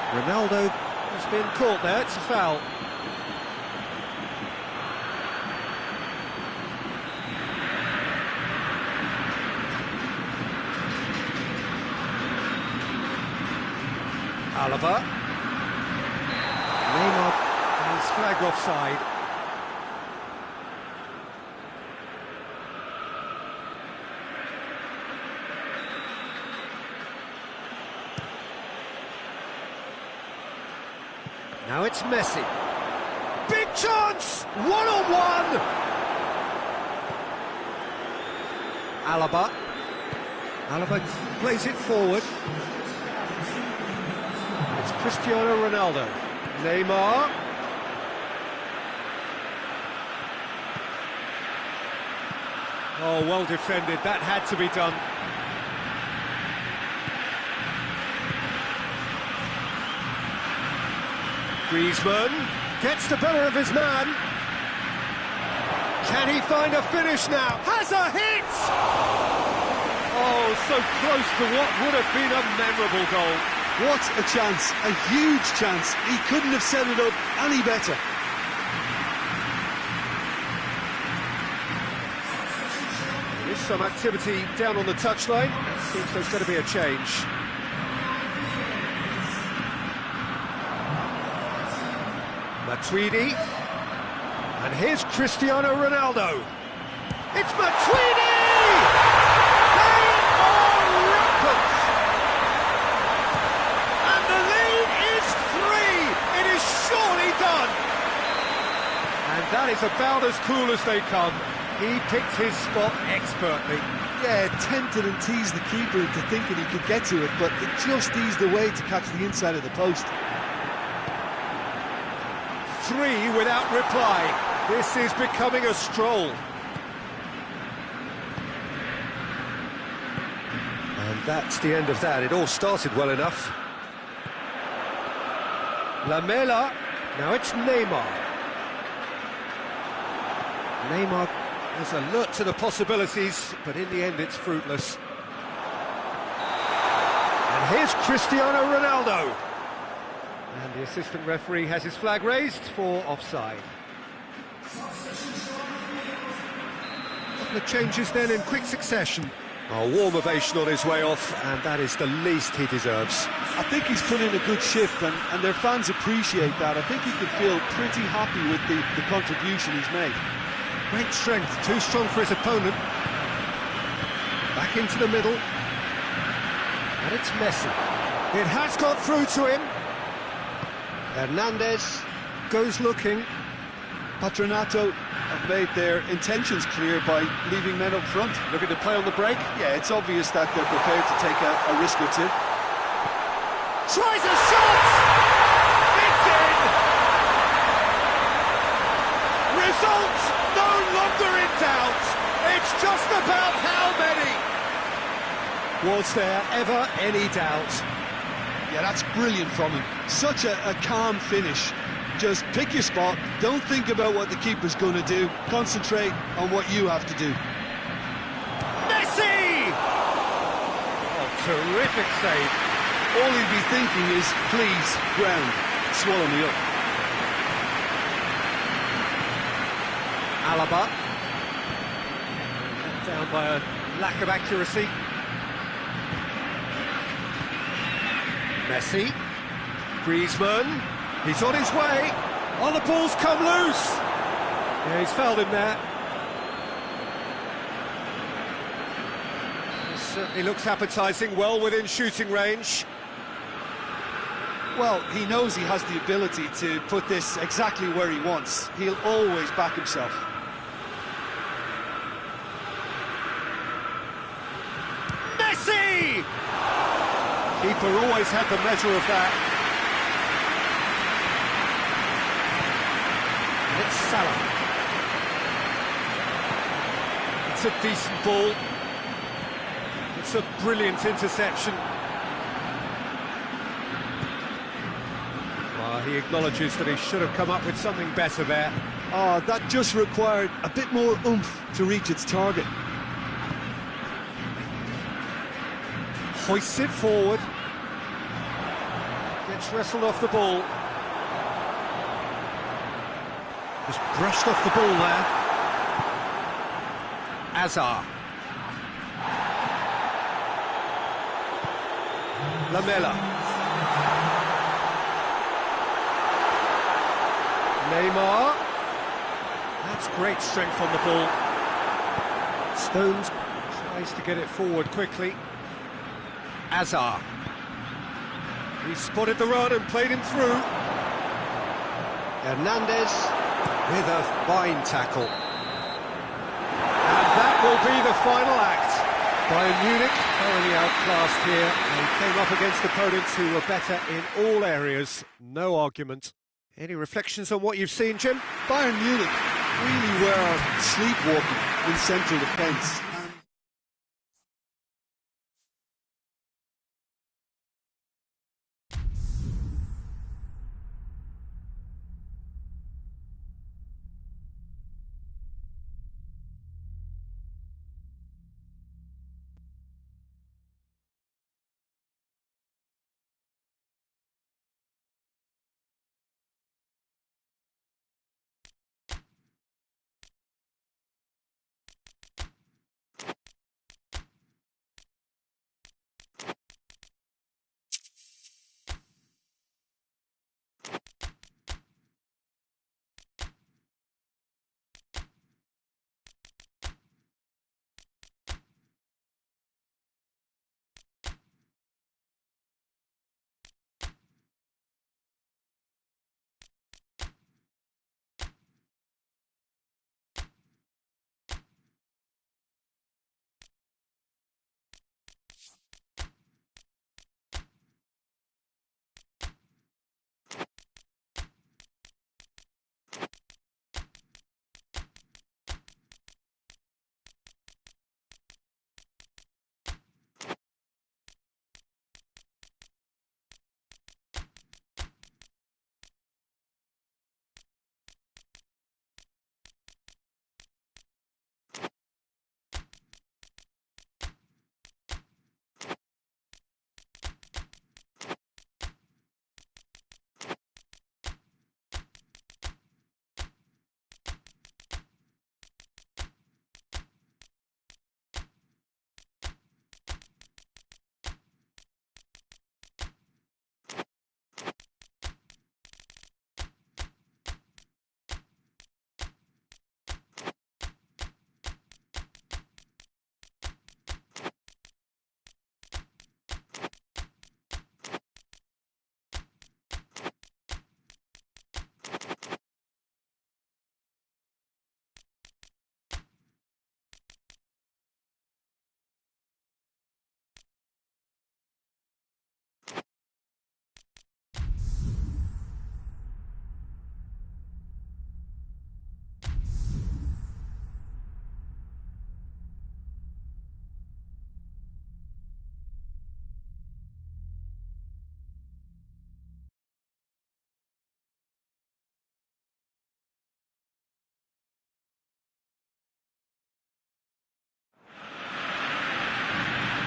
Ronaldo has been caught there, it's a foul. Alaba. Neymar is flagged offside. Now it's Messi. Big chance! One-on-one! Alaba plays it forward. It's Cristiano Ronaldo. Neymar. Oh, well defended. That had to be done. Griezmann gets the better of his man. Can he find a finish now? Has a hit! Oh, so close to what would have been a memorable goal. What a chance, a huge chance. He couldn't have set it up any better. There is some activity down on the touchline. Seems there's going to be a change. Matuidi, and here's Cristiano Ronaldo. It's Matuidi! They are rampant! And the lead is 3! It is surely done! And that is about as cool as they come. He picked his spot expertly. Yeah, tempted and teased the keeper into thinking he could get to it, but it just eased away to catch the inside of the post. 3 without reply. This is becoming a stroll. And that's the end of that. It all started well enough. Lamela. Now it's Neymar. Neymar is alert to the possibilities, but in the end it's fruitless. And here's Cristiano Ronaldo. And the assistant referee has his flag raised for offside. A couple of changes then in quick succession. A warm ovation on his way off, and that is the least he deserves. I think he's put in a good shift, and their fans appreciate that. I think he could feel pretty happy with the contribution he's made. Great strength, too strong for his opponent. Back into the middle. And it's Messi. It has got through to him. Hernandez goes looking. Patronato have made their intentions clear by leaving men up front. Looking to play on the break. Yeah, it's obvious that they're prepared to take a risk or two. Tries a shot! It's in! Result no longer in doubt. It's just about how many. Was there ever any doubt? Yeah, that's brilliant from him. Such a calm finish. Just pick your spot, don't think about what the keeper's going to do, concentrate on what you have to do. Messi! Oh, terrific save. All he'd be thinking is, please, ground, swallow me up. Alaba. Let down by a lack of accuracy. Messi. Griezmann. He's on his way. Oh, the ball's come loose. Yeah, he's fouled him there. This certainly looks appetising, well within shooting range. Well, he knows he has the ability to put this exactly where he wants. He'll always back himself. Messi! Keeper always had the measure of that. It's Salah. It's a decent ball. It's a brilliant interception. Well, he acknowledges that he should have come up with something better there. Oh, that just required a bit more oomph to reach its target. Hoists it forward. Gets wrestled off the ball. Just brushed off the ball there. Azar. Lamela. Neymar. That's great strength on the ball. Stones tries to get it forward quickly. Azar. He spotted the run and played him through. Hernandez with a fine tackle. And that will be the final act. Bayern Munich thoroughly outclassed here. They came up against opponents who were better in all areas. No argument. Any reflections on what you've seen, Jim? Bayern Munich really were sleepwalking in central defence.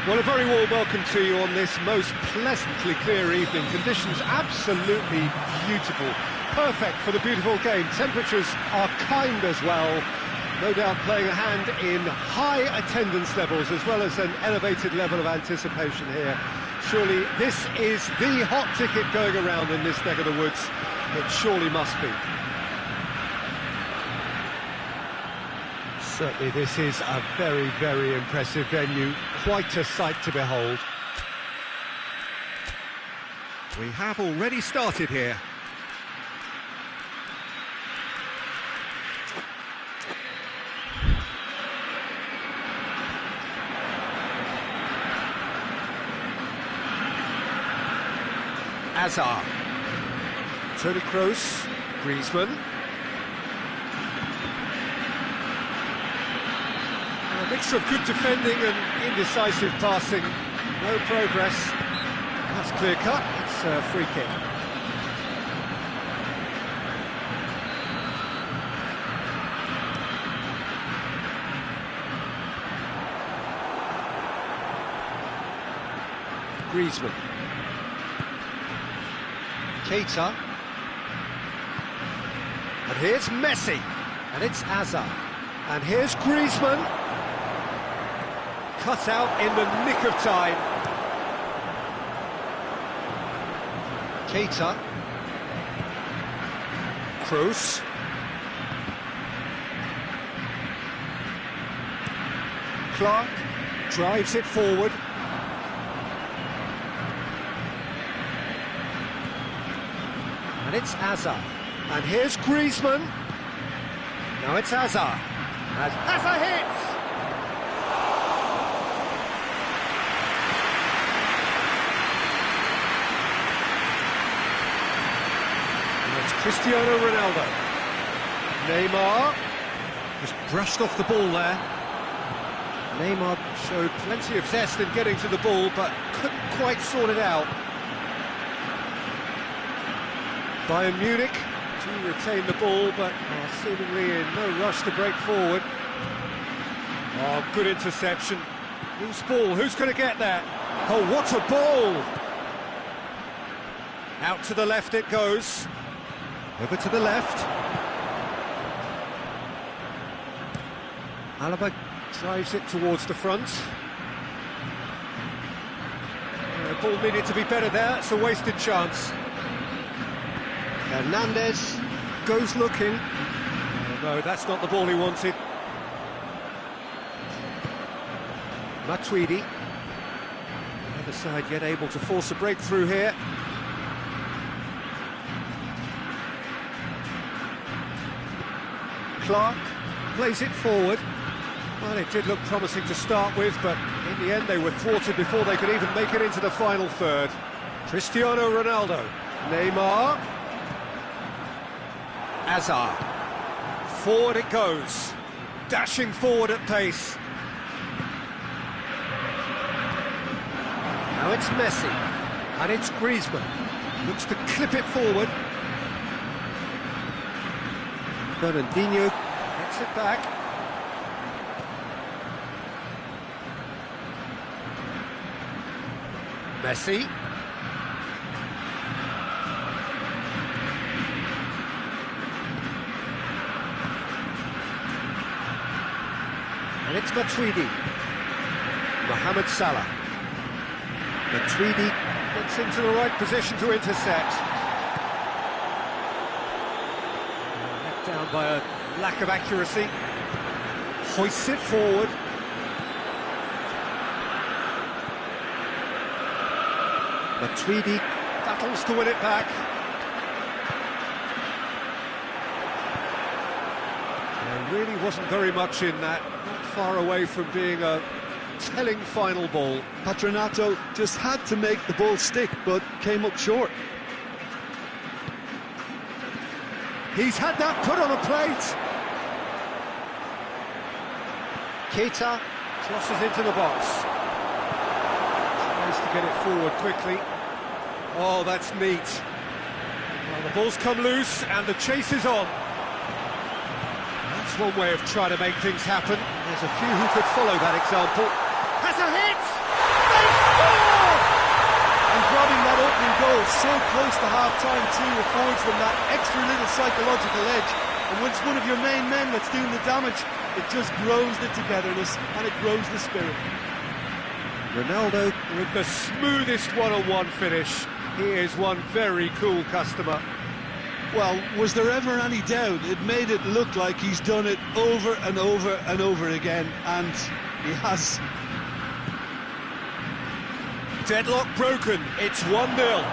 Well, a very warm welcome to you on this most pleasantly clear evening. Conditions absolutely beautiful. Perfect for the beautiful game. Temperatures are kind as well. No doubt playing a hand in high attendance levels as well as an elevated level of anticipation here. Surely this is the hot ticket going around in this neck of the woods. It surely must be. Certainly this is a very, very impressive venue. Quite a sight to behold. We have already started here. Hazard. Toni Kroos. Griezmann. A mixture of good defending and indecisive passing. No progress. That's clear cut. It's a free kick. Griezmann. Keita. And here's Messi. And it's Hazard. And here's Griezmann. Cut out in the nick of time. Keita. Kroos. Clark drives it forward. And it's Hazard. And here's Griezmann. Now it's Hazard. Hazard hits! And it's Cristiano Ronaldo. Neymar just brushed off the ball there. Neymar showed plenty of zest in getting to the ball, but couldn't quite sort it out. Bayern Munich to retain the ball, but are seemingly in no rush to break forward. Oh, good interception. Loose ball, who's going to get that? Oh, what a ball! Out to the left it goes. Over to the left. Alaba drives it towards the front. The ball needed to be better there, it's a wasted chance. Hernandez goes looking. Oh, no, that's not the ball he wanted. Matuidi. The other side yet able to force a breakthrough here. Clark plays it forward. Well, it did look promising to start with, but in the end they were thwarted before they could even make it into the final third. Cristiano Ronaldo. Neymar. Hazard. Forward it goes. Dashing forward at pace. Now it's Messi. And it's Griezmann. Looks to clip it forward. Fernandinho gets it back. Messi. And it's Matuidi. Mohamed Salah. Matuidi gets into the right position to intercept. Let down by a lack of accuracy. Hoists it forward. Matuidi battles to win it back. There really wasn't very much in that, not far away from being a telling final ball. Patronato just had to make the ball stick, but came up short. He's had that put on a plate. Keita crosses into the box. Tries to get it forward quickly. Oh, that's neat. Well, the ball's come loose and the chase is on. That's one way of trying to make things happen. There's a few who could follow that example. Has a hit! They score! And grabbing that opening goal so close to half-time too affords them that extra little psychological edge. And when it's one of your main men that's doing the damage, it just grows the togetherness and it grows the spirit. Ronaldo with the smoothest one-on-one finish. He is one very cool customer. Well, was there ever any doubt? It made it look like he's done it over and over and over again, and he has. Deadlock broken, it's 1-0.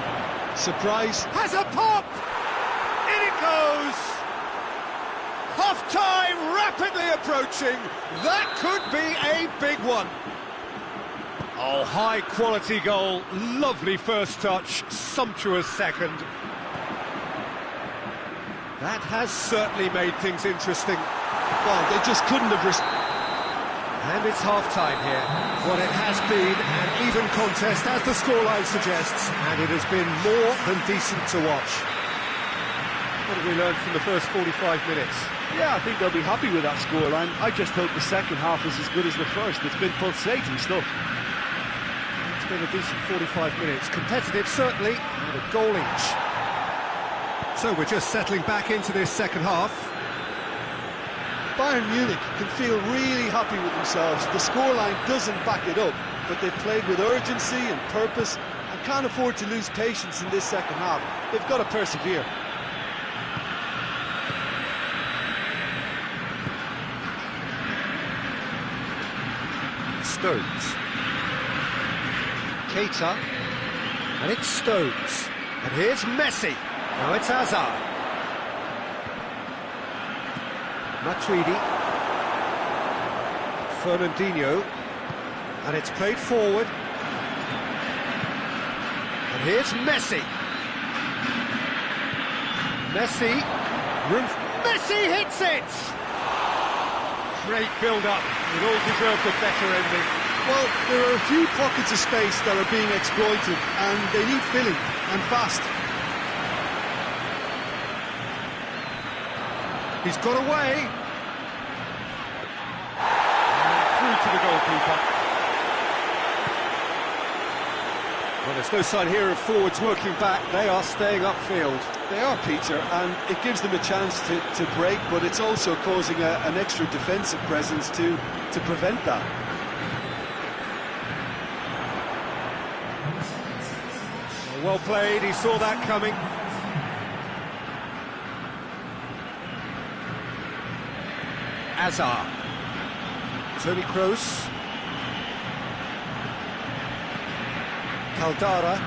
Surprise. Has a pop! In it goes! Half-time rapidly approaching. That could be a big one. Oh, high-quality goal, lovely first touch, sumptuous second. That has certainly made things interesting. Well, they just couldn't have... And it's half-time here. What it has been an even contest, as the scoreline suggests, and it has been more than decent to watch. What have we learned from the first 45 minutes? Yeah, I think they'll be happy with that scoreline. I just hope the second half is as good as the first. It's been pulsating stuff. It's been a decent 45 minutes. Competitive, certainly, and a goal each. So we're just settling back into this second half. Bayern Munich can feel really happy with themselves. The scoreline doesn't back it up, but they've played with urgency and purpose and can't afford to lose patience in this second half. They've got to persevere. Stones. Keita. And it's Stones. And here's Messi. Now it's Hazard. Matuidi. Fernandinho. And it's played forward. And here's Messi. Messi. Messi hits it! Great build-up. It all deserved a better ending. Well, there are a few pockets of space that are being exploited, and they need filling, and fast. He's got away. And through to the goalkeeper. Well, there's no sign here of forwards working back. They are staying upfield. They are, Peter, and it gives them a chance to break, but it's also causing an extra defensive presence to prevent that. Well played, he saw that coming. Azar. Toni Kroos. Caldara.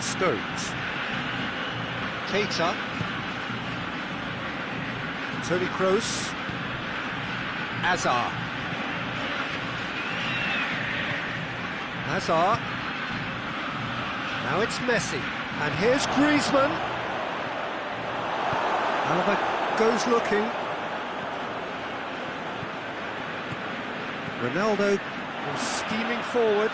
Stones. Keita. Toni Kroos. Azar. Azar. Now it's Messi. And here's Griezmann. Alaba goes looking. Ronaldo was steaming forward.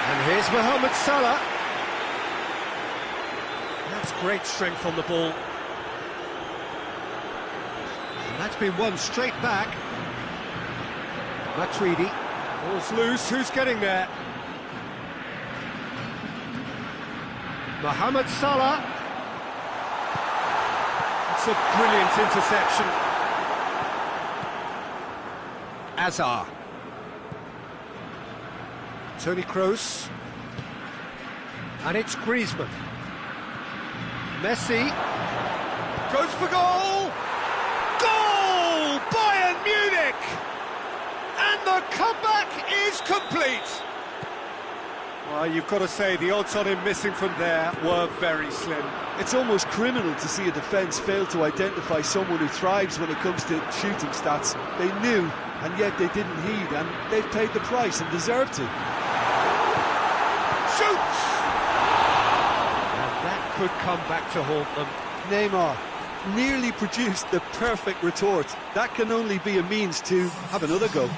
And here's Mohamed Salah. That's great strength on the ball. And that's been won straight back. Matuidi. Ball's loose, who's getting there? Mohamed Salah. It's a brilliant interception. Azar. Toni Kroos. And it's Griezmann. Messi. Goes for goal! Goal! Bayern Munich! And the comeback is complete! Well, you've got to say, the odds on him missing from there were very slim. It's almost criminal to see a defence fail to identify someone who thrives when it comes to shooting stats. They knew, and yet they didn't heed, and they've paid the price and deserve to. Shoots! And that could come back to haunt them. Neymar nearly produced the perfect retort. That can only be a means to have another go.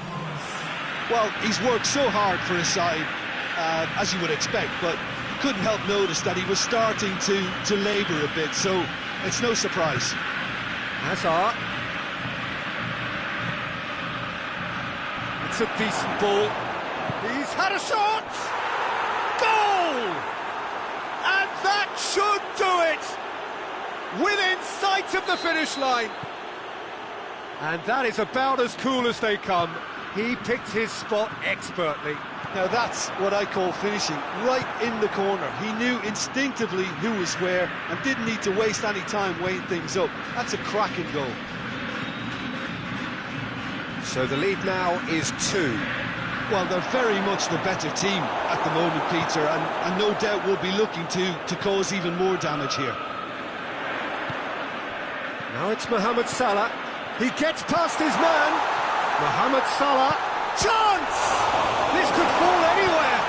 Well, he's worked so hard for his side, as you would expect, but couldn't help notice that he was starting to labour a bit, so it's no surprise. Hazard. It's a decent ball. He's had a shot! Goal! And that should do it! Within sight of the finish line. And that is about as cool as they come. He picked his spot expertly. Now that's what I call finishing, right in the corner. He knew instinctively who was where and didn't need to waste any time weighing things up. That's a cracking goal. So the lead now is 2. Well, they're very much the better team at the moment, Peter, and no doubt will be looking to cause even more damage here. Now it's Mohamed Salah. He gets past his man. Mohamed Salah. Chance! This could fall anywhere.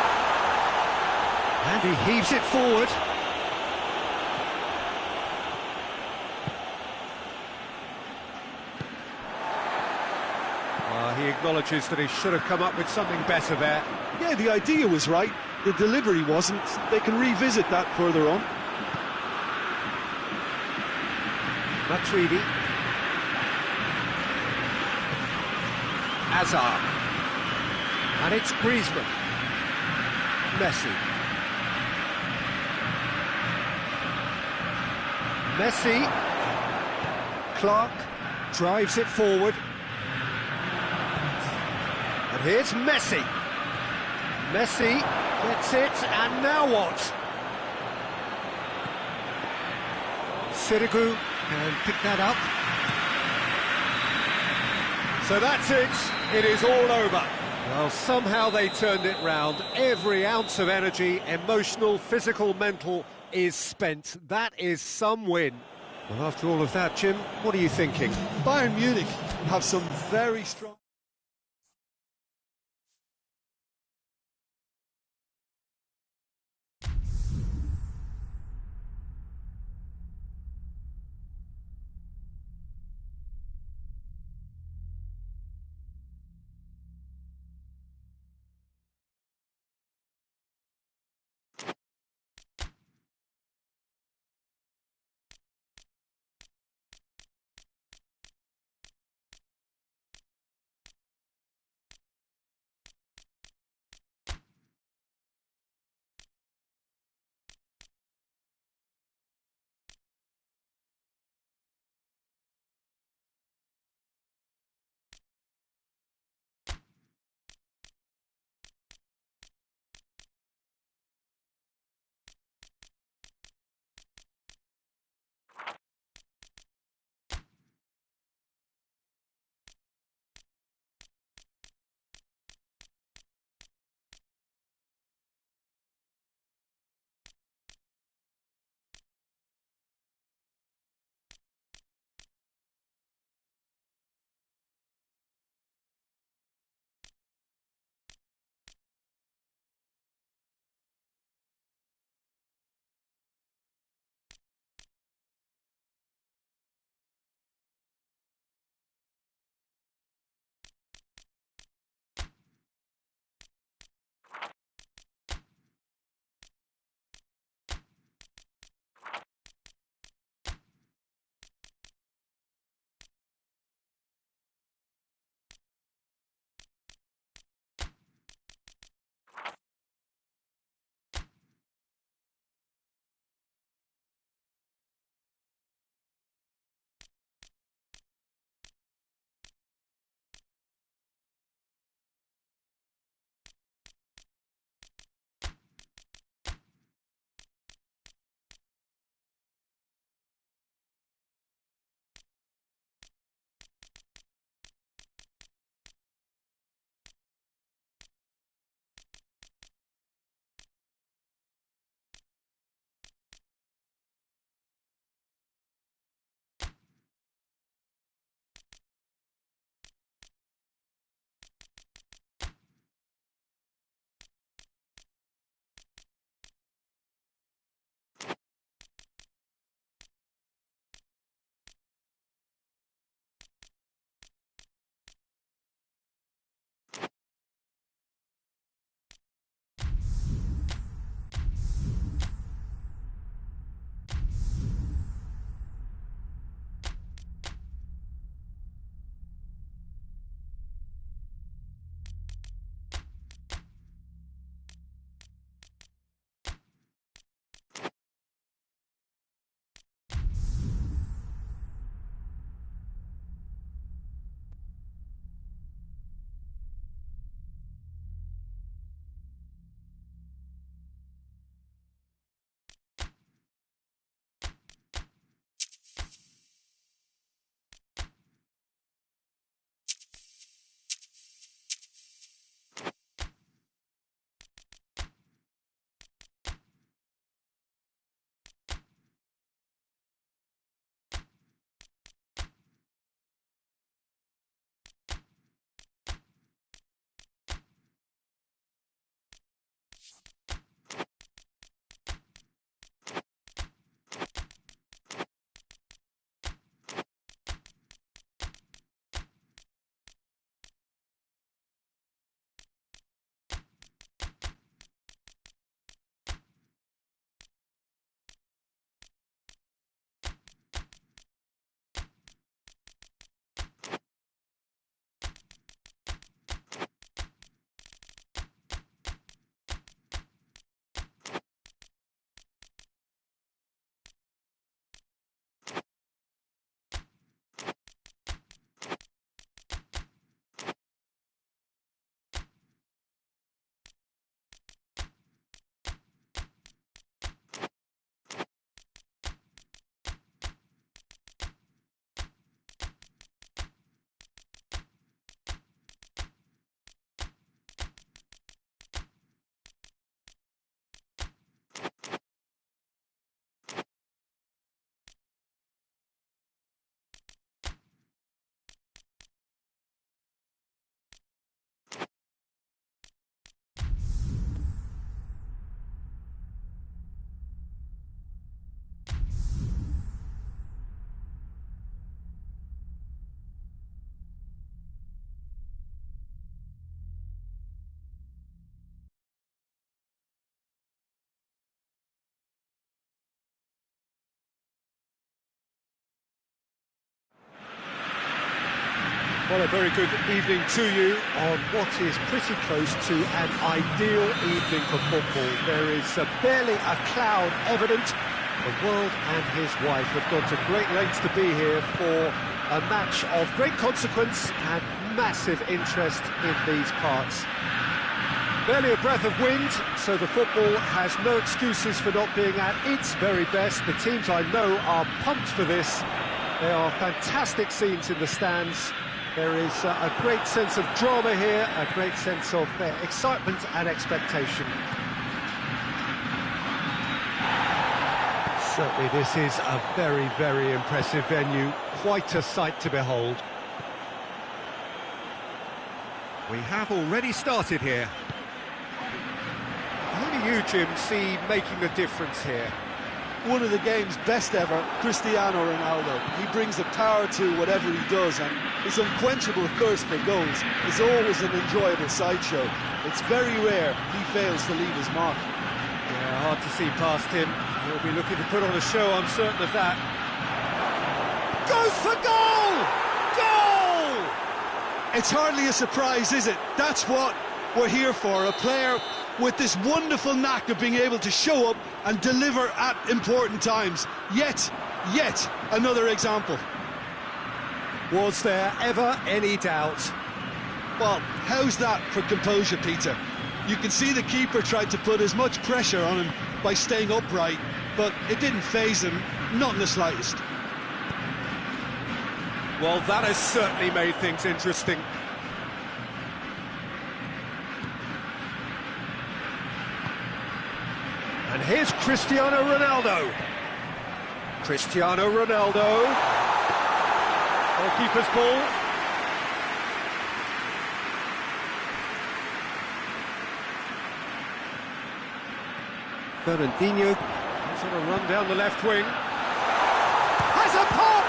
And he heaves it forward. He acknowledges that he should have come up with something better there. Yeah, the idea was right. The delivery wasn't. They can revisit that further on. Matuidi. Azar. And it's Griezmann. Messi. Messi. Clark drives it forward. And here's Messi. Messi gets it, and now what? Sirigu can pick that up. So that's it. It is all over. Well, somehow they turned it round. Every ounce of energy, emotional, physical, mental, is spent. That is some win. Well, after all of that, Jim, what are you thinking? Bayern Munich have some very strong... Well, a very good evening to you on what is pretty close to an ideal evening for football. There is barely a cloud evident. The world and his wife have gone to great lengths to be here for a match of great consequence and massive interest in these parts. Barely a breath of wind, so the football has no excuses for not being at its very best. The teams I know are pumped for this. There are fantastic scenes in the stands. There is a great sense of drama here, a great sense of excitement and expectation. Certainly this is a very, very impressive venue, quite a sight to behold. We have already started here. Who do you, Jim, see making the difference here? One of the game's best ever, Cristiano Ronaldo. He brings the power to whatever he does, and his unquenchable thirst for goals is always an enjoyable sideshow. It's very rare he fails to leave his mark. Yeah, hard to see past him. He'll be looking to put on a show, I'm certain of that. Goes for goal! Goal! It's hardly a surprise, is it? That's what we're here for, a player with this wonderful knack of being able to show up and deliver at important times. Yet another example. Was there ever any doubt? Well, how's that for composure, Peter? You can see the keeper tried to put as much pressure on him by staying upright, but it didn't faze him, not in the slightest. Well, that has certainly made things interesting. And here's Cristiano Ronaldo. Cristiano Ronaldo. Goalkeeper's ball. Fernandinho is on a run down the left wing. Has a pop!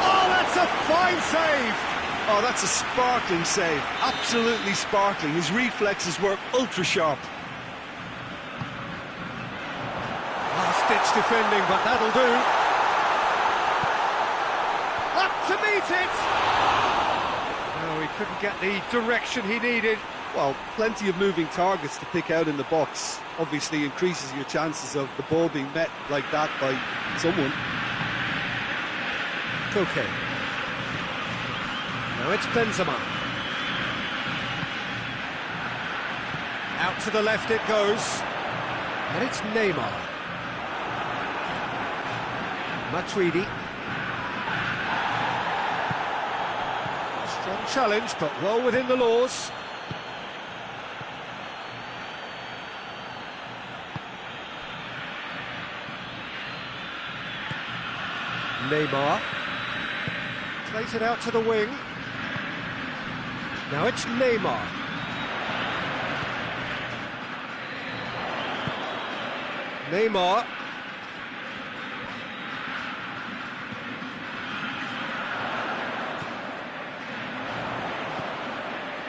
Oh, that's a fine save! Oh, that's a sparkling save. Absolutely sparkling. His reflexes were ultra-sharp. Last-ditch defending, but that'll do. Up to meet it! No, he couldn't get the direction he needed. Well, plenty of moving targets to pick out in the box obviously increases your chances of the ball being met like that by someone. Cuyer. Now it's Benzema. Out to the left it goes. And it's Neymar. Matuidi. Strong challenge, but well within the laws. Neymar plays it out to the wing. Now it's Neymar. Neymar.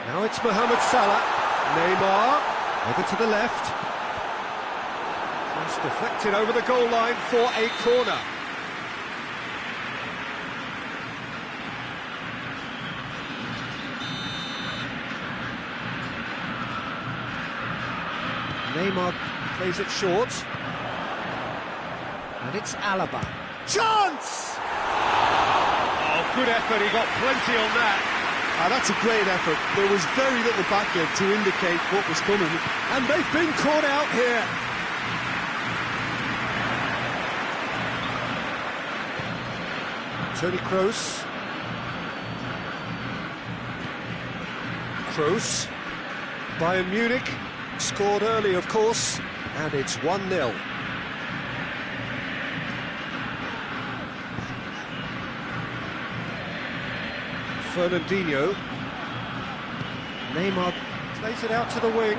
Now it's Mohamed Salah. Neymar over to the left. Cross deflected over the goal line for a corner. Neymar plays it short. And it's Alaba. Chance! Oh, good effort, he got plenty on that. That's a great effort. There was very little backup to indicate what was coming. And they've been caught out here. Toni Kroos. Kroos. Bayern Munich. Scored early, of course, and it's 1-0. Fernandinho. Neymar plays it out to the wing.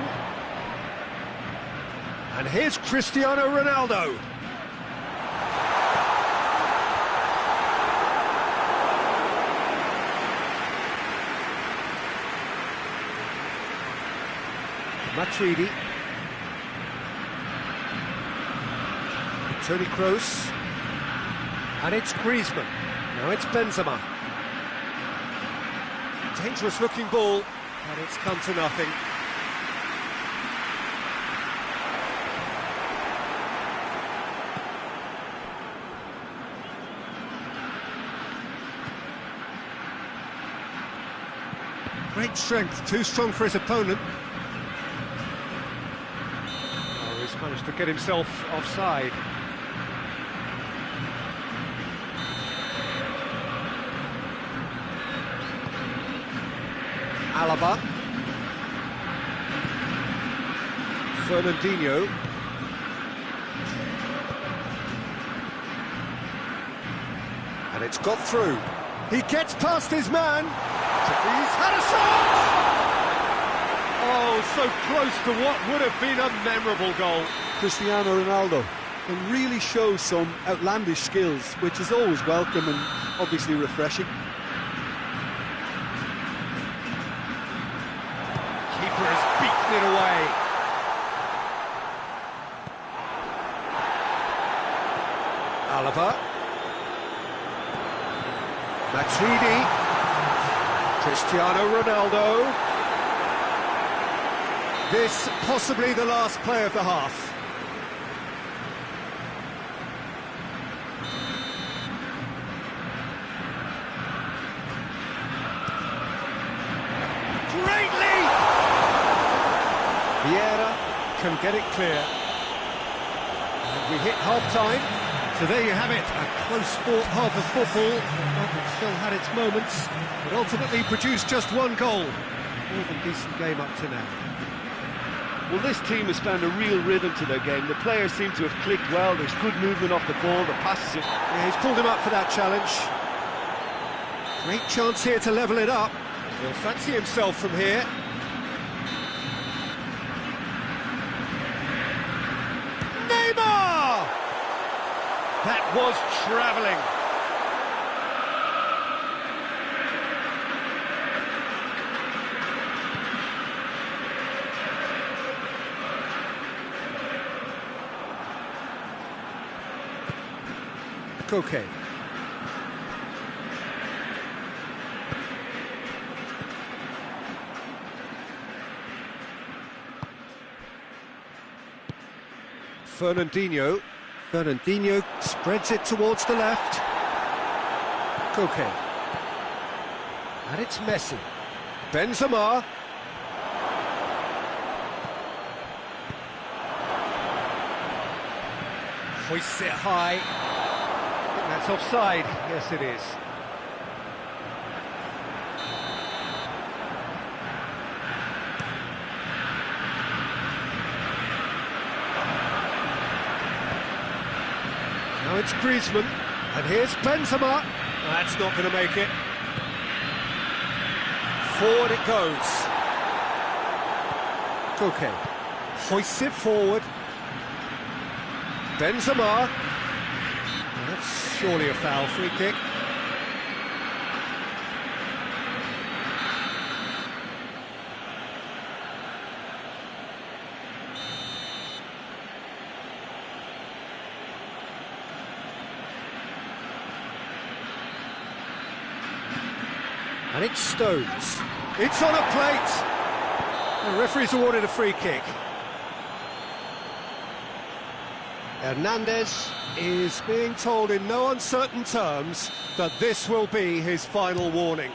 And here's Cristiano Ronaldo. Matuidi. Toni Kroos. And it's Griezmann. Now it's Benzema. Dangerous looking ball, but it's come to nothing. Great strength, too strong for his opponent. Oh, he's managed to get himself offside. Alaba. Fernandinho. And it's got through. He gets past his man. He's had a shot! Oh, so close to what would have been a memorable goal. Cristiano Ronaldo can really show some outlandish skills, which is always welcome and obviously refreshing. Keeper has beaten it away. Alaba. Matuidi. Cristiano Ronaldo. This possibly the last play of the half. Great leap! Vieira can get it clear. And we hit half-time. So there you have it, a close-fought half of football. It still had its moments, but ultimately produced just one goal. More than decent game up to now. Well, this team has found a real rhythm to their game. The players seem to have clicked well. There's good movement off the ball, the passes are... Yeah, he's pulled him up for that challenge. Great chance here to level it up. He'll fancy himself from here. Neymar! That was travelling. Cuyer. Fernandinho. Fernandinho spreads it towards the left. Cuyer. And it's Messi. Benzema. Hoists it high. I think that's offside. Yes, it is. Now it's Griezmann, and here's Benzema. That's not going to make it. Forward it goes. Cuyer hoists it forward. Benzema. That's surely a foul, free kick. And it's Stones. It's on a plate. The referee's awarded a free kick. Hernandez is being told in no uncertain terms that this will be his final warning.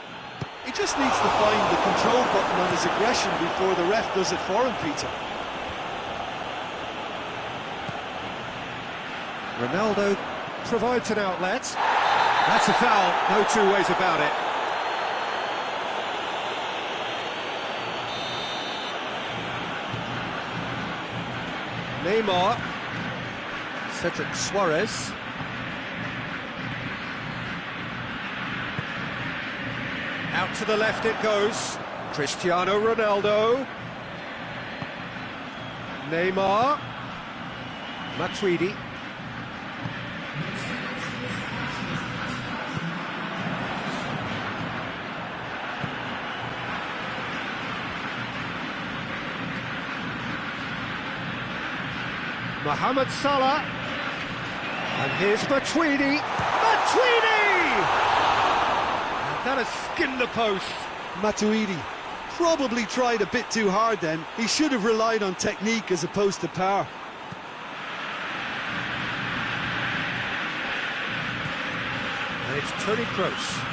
He just needs to find the control button on his aggression before the ref does it for him, Peter. Ronaldo provides an outlet. That's a foul, no two ways about it. Neymar. Cedric Suarez. Out to the left it goes. Cristiano Ronaldo. Neymar. Matuidi. Mohamed Salah. And here's Matuidi. Matuidi! And that has skinned the post. Matuidi probably tried a bit too hard then. He should have relied on technique as opposed to power. And it's Toni Kroos.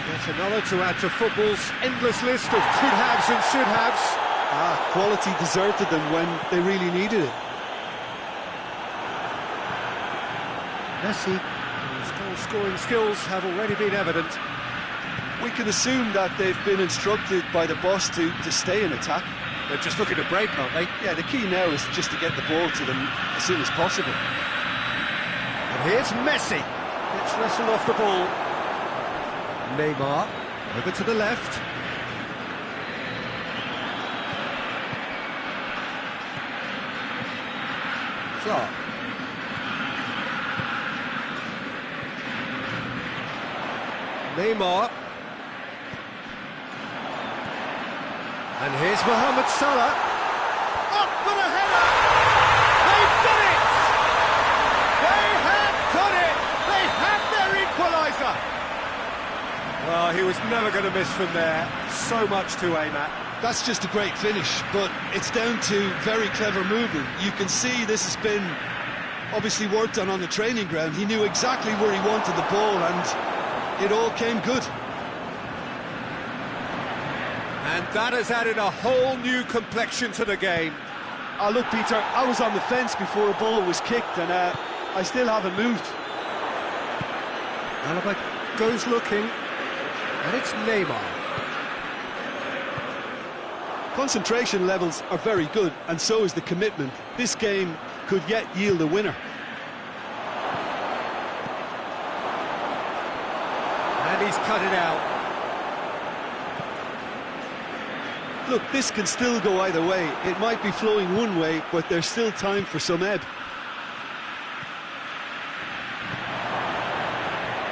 Yet another to add to football's endless list of could-haves and should-haves. Quality deserted them when they really needed it. Messi, whose goal-scoring skills have already been evident. We can assume that they've been instructed by the boss to stay in attack. They're just looking to break, aren't they? Yeah, the key now is just to get the ball to them as soon as possible. And here's Messi. Gets wrestled off the ball. Neymar, over to the left. Clark. Neymar. And here's Mohamed Salah. Up for the header! They've done it! They have done it! They have their equaliser! Well, he was never going to miss from there. So much to aim at. That's just a great finish, but it's down to very clever movement. You can see this has been obviously worked on the training ground. He knew exactly where he wanted the ball, and it all came good. And that has added a whole new complexion to the game. Look, Peter, I was on the fence before a ball was kicked, and I still haven't moved. Alaba goes looking, and it's Neymar. Concentration levels are very good, and so is the commitment. This game could yet yield a winner. And he's cut it out. Look, this can still go either way. It might be flowing one way, but there's still time for some ebb.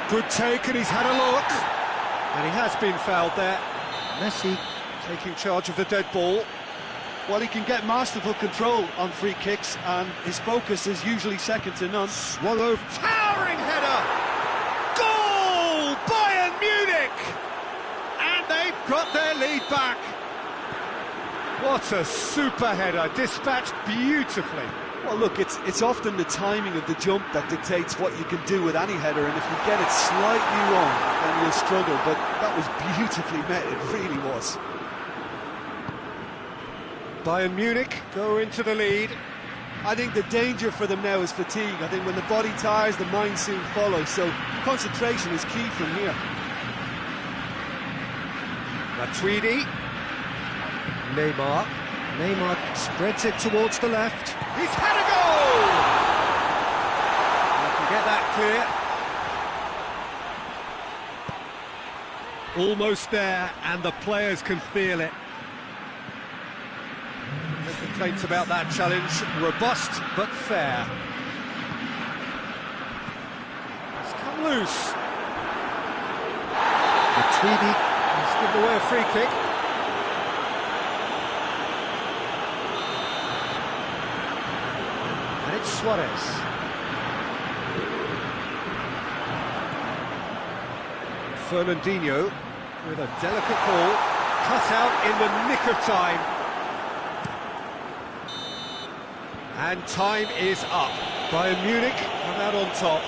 Good take, and he's had a look. And he has been fouled there. Messi taking charge of the dead ball. Well, he can get masterful control on free kicks, and his focus is usually second to none. Swallow, towering header! Goal! Bayern Munich! And they've got their lead back. What a super header, dispatched beautifully. Well, look, it's often the timing of the jump that dictates what you can do with any header, and if you get it slightly wrong, then you'll struggle, but that was beautifully met, it really was. Bayern Munich go into the lead. I think the danger for them now is fatigue. I think when the body tires, the mind soon follows, so concentration is key from here. Matuidi. Neymar. Neymar spreads it towards the left. He's had a goal! You can get that clear. Almost there, and the players can feel it. No complaints about that challenge. Robust, but fair. It's come loose. Matuidi has given away a free kick. Suarez. Fernandinho with a delicate ball, cut out in the nick of time. And time is up. Bayern Munich come out on top.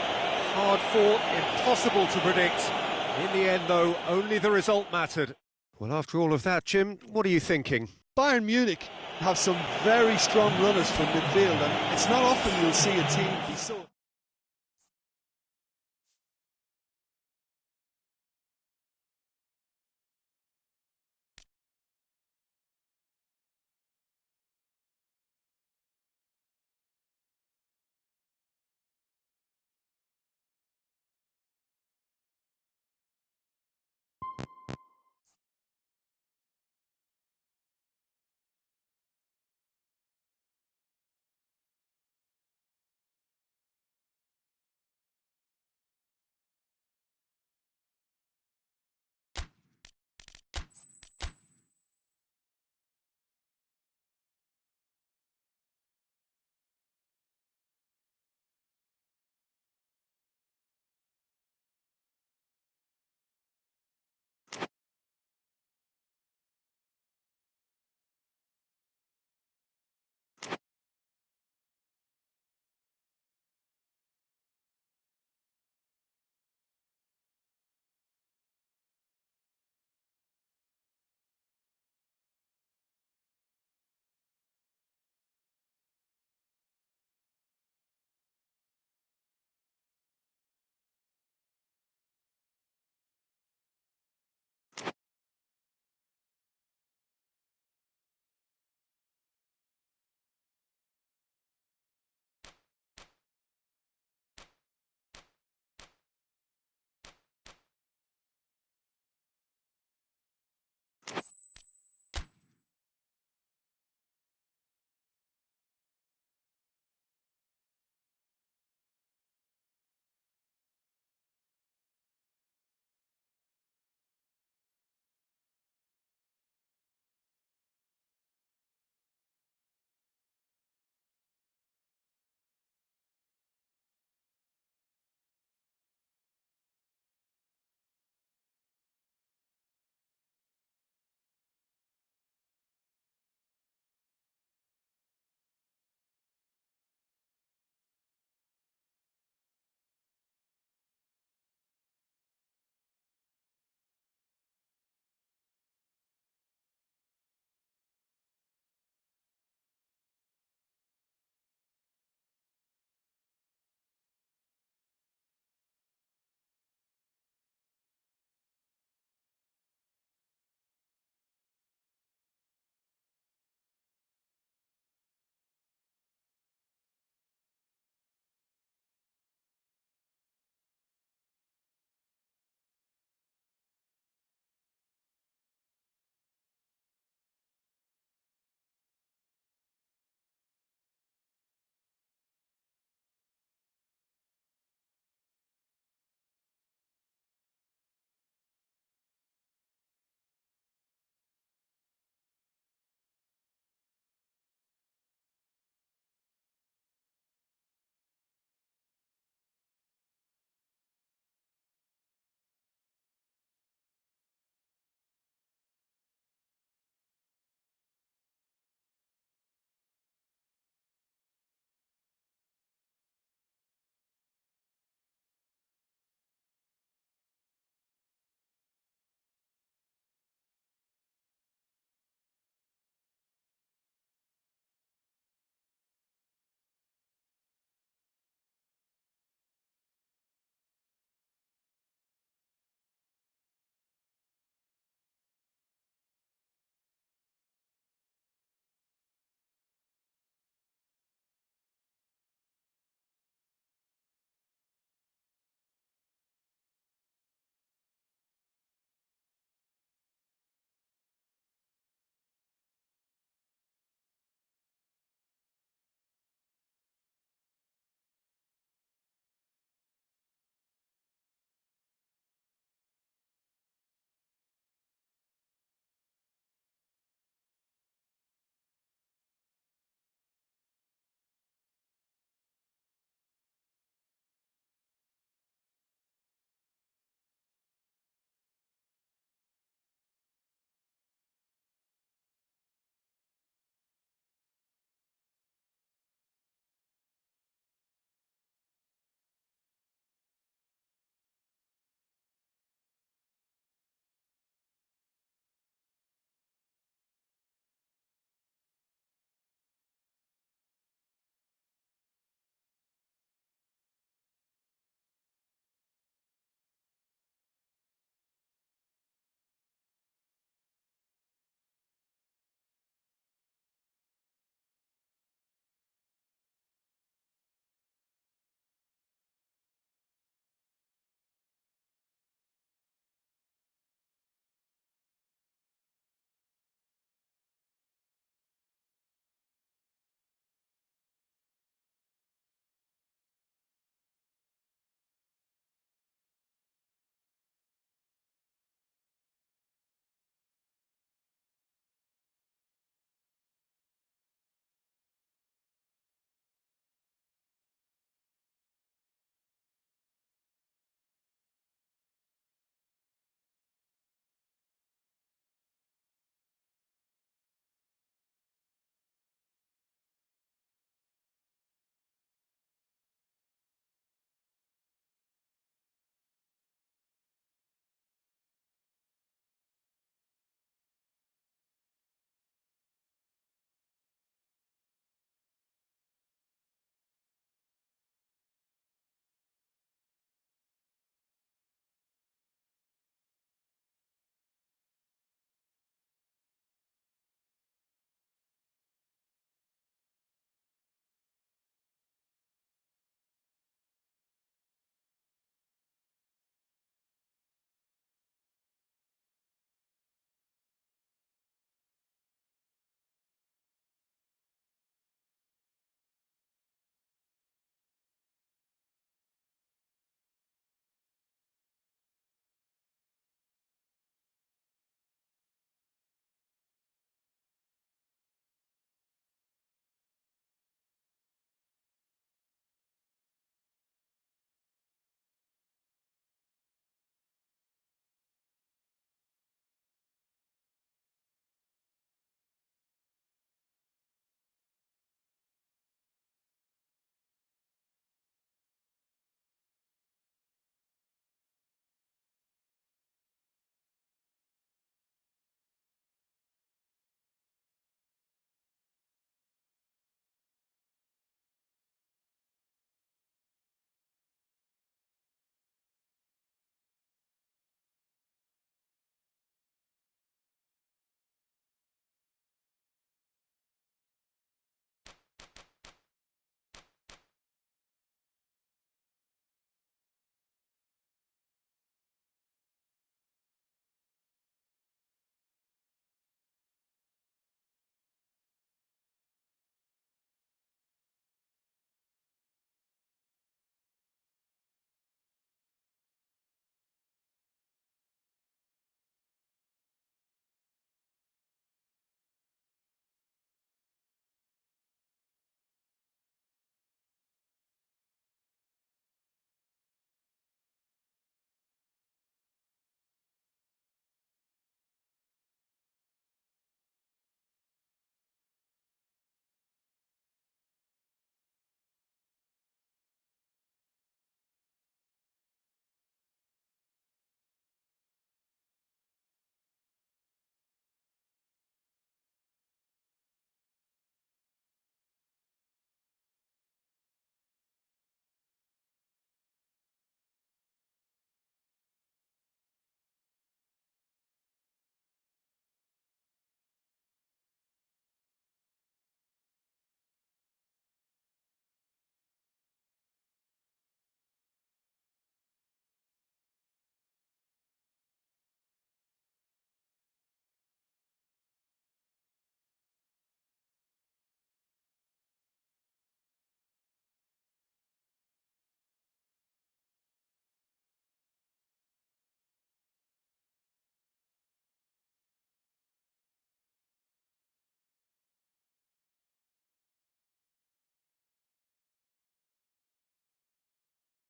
Hard fought, impossible to predict. In the end, though, only the result mattered. Well, after all of that, Jim, what are you thinking? Bayern Munich have some very strong runners from midfield, and it's not often you'll see a team be so...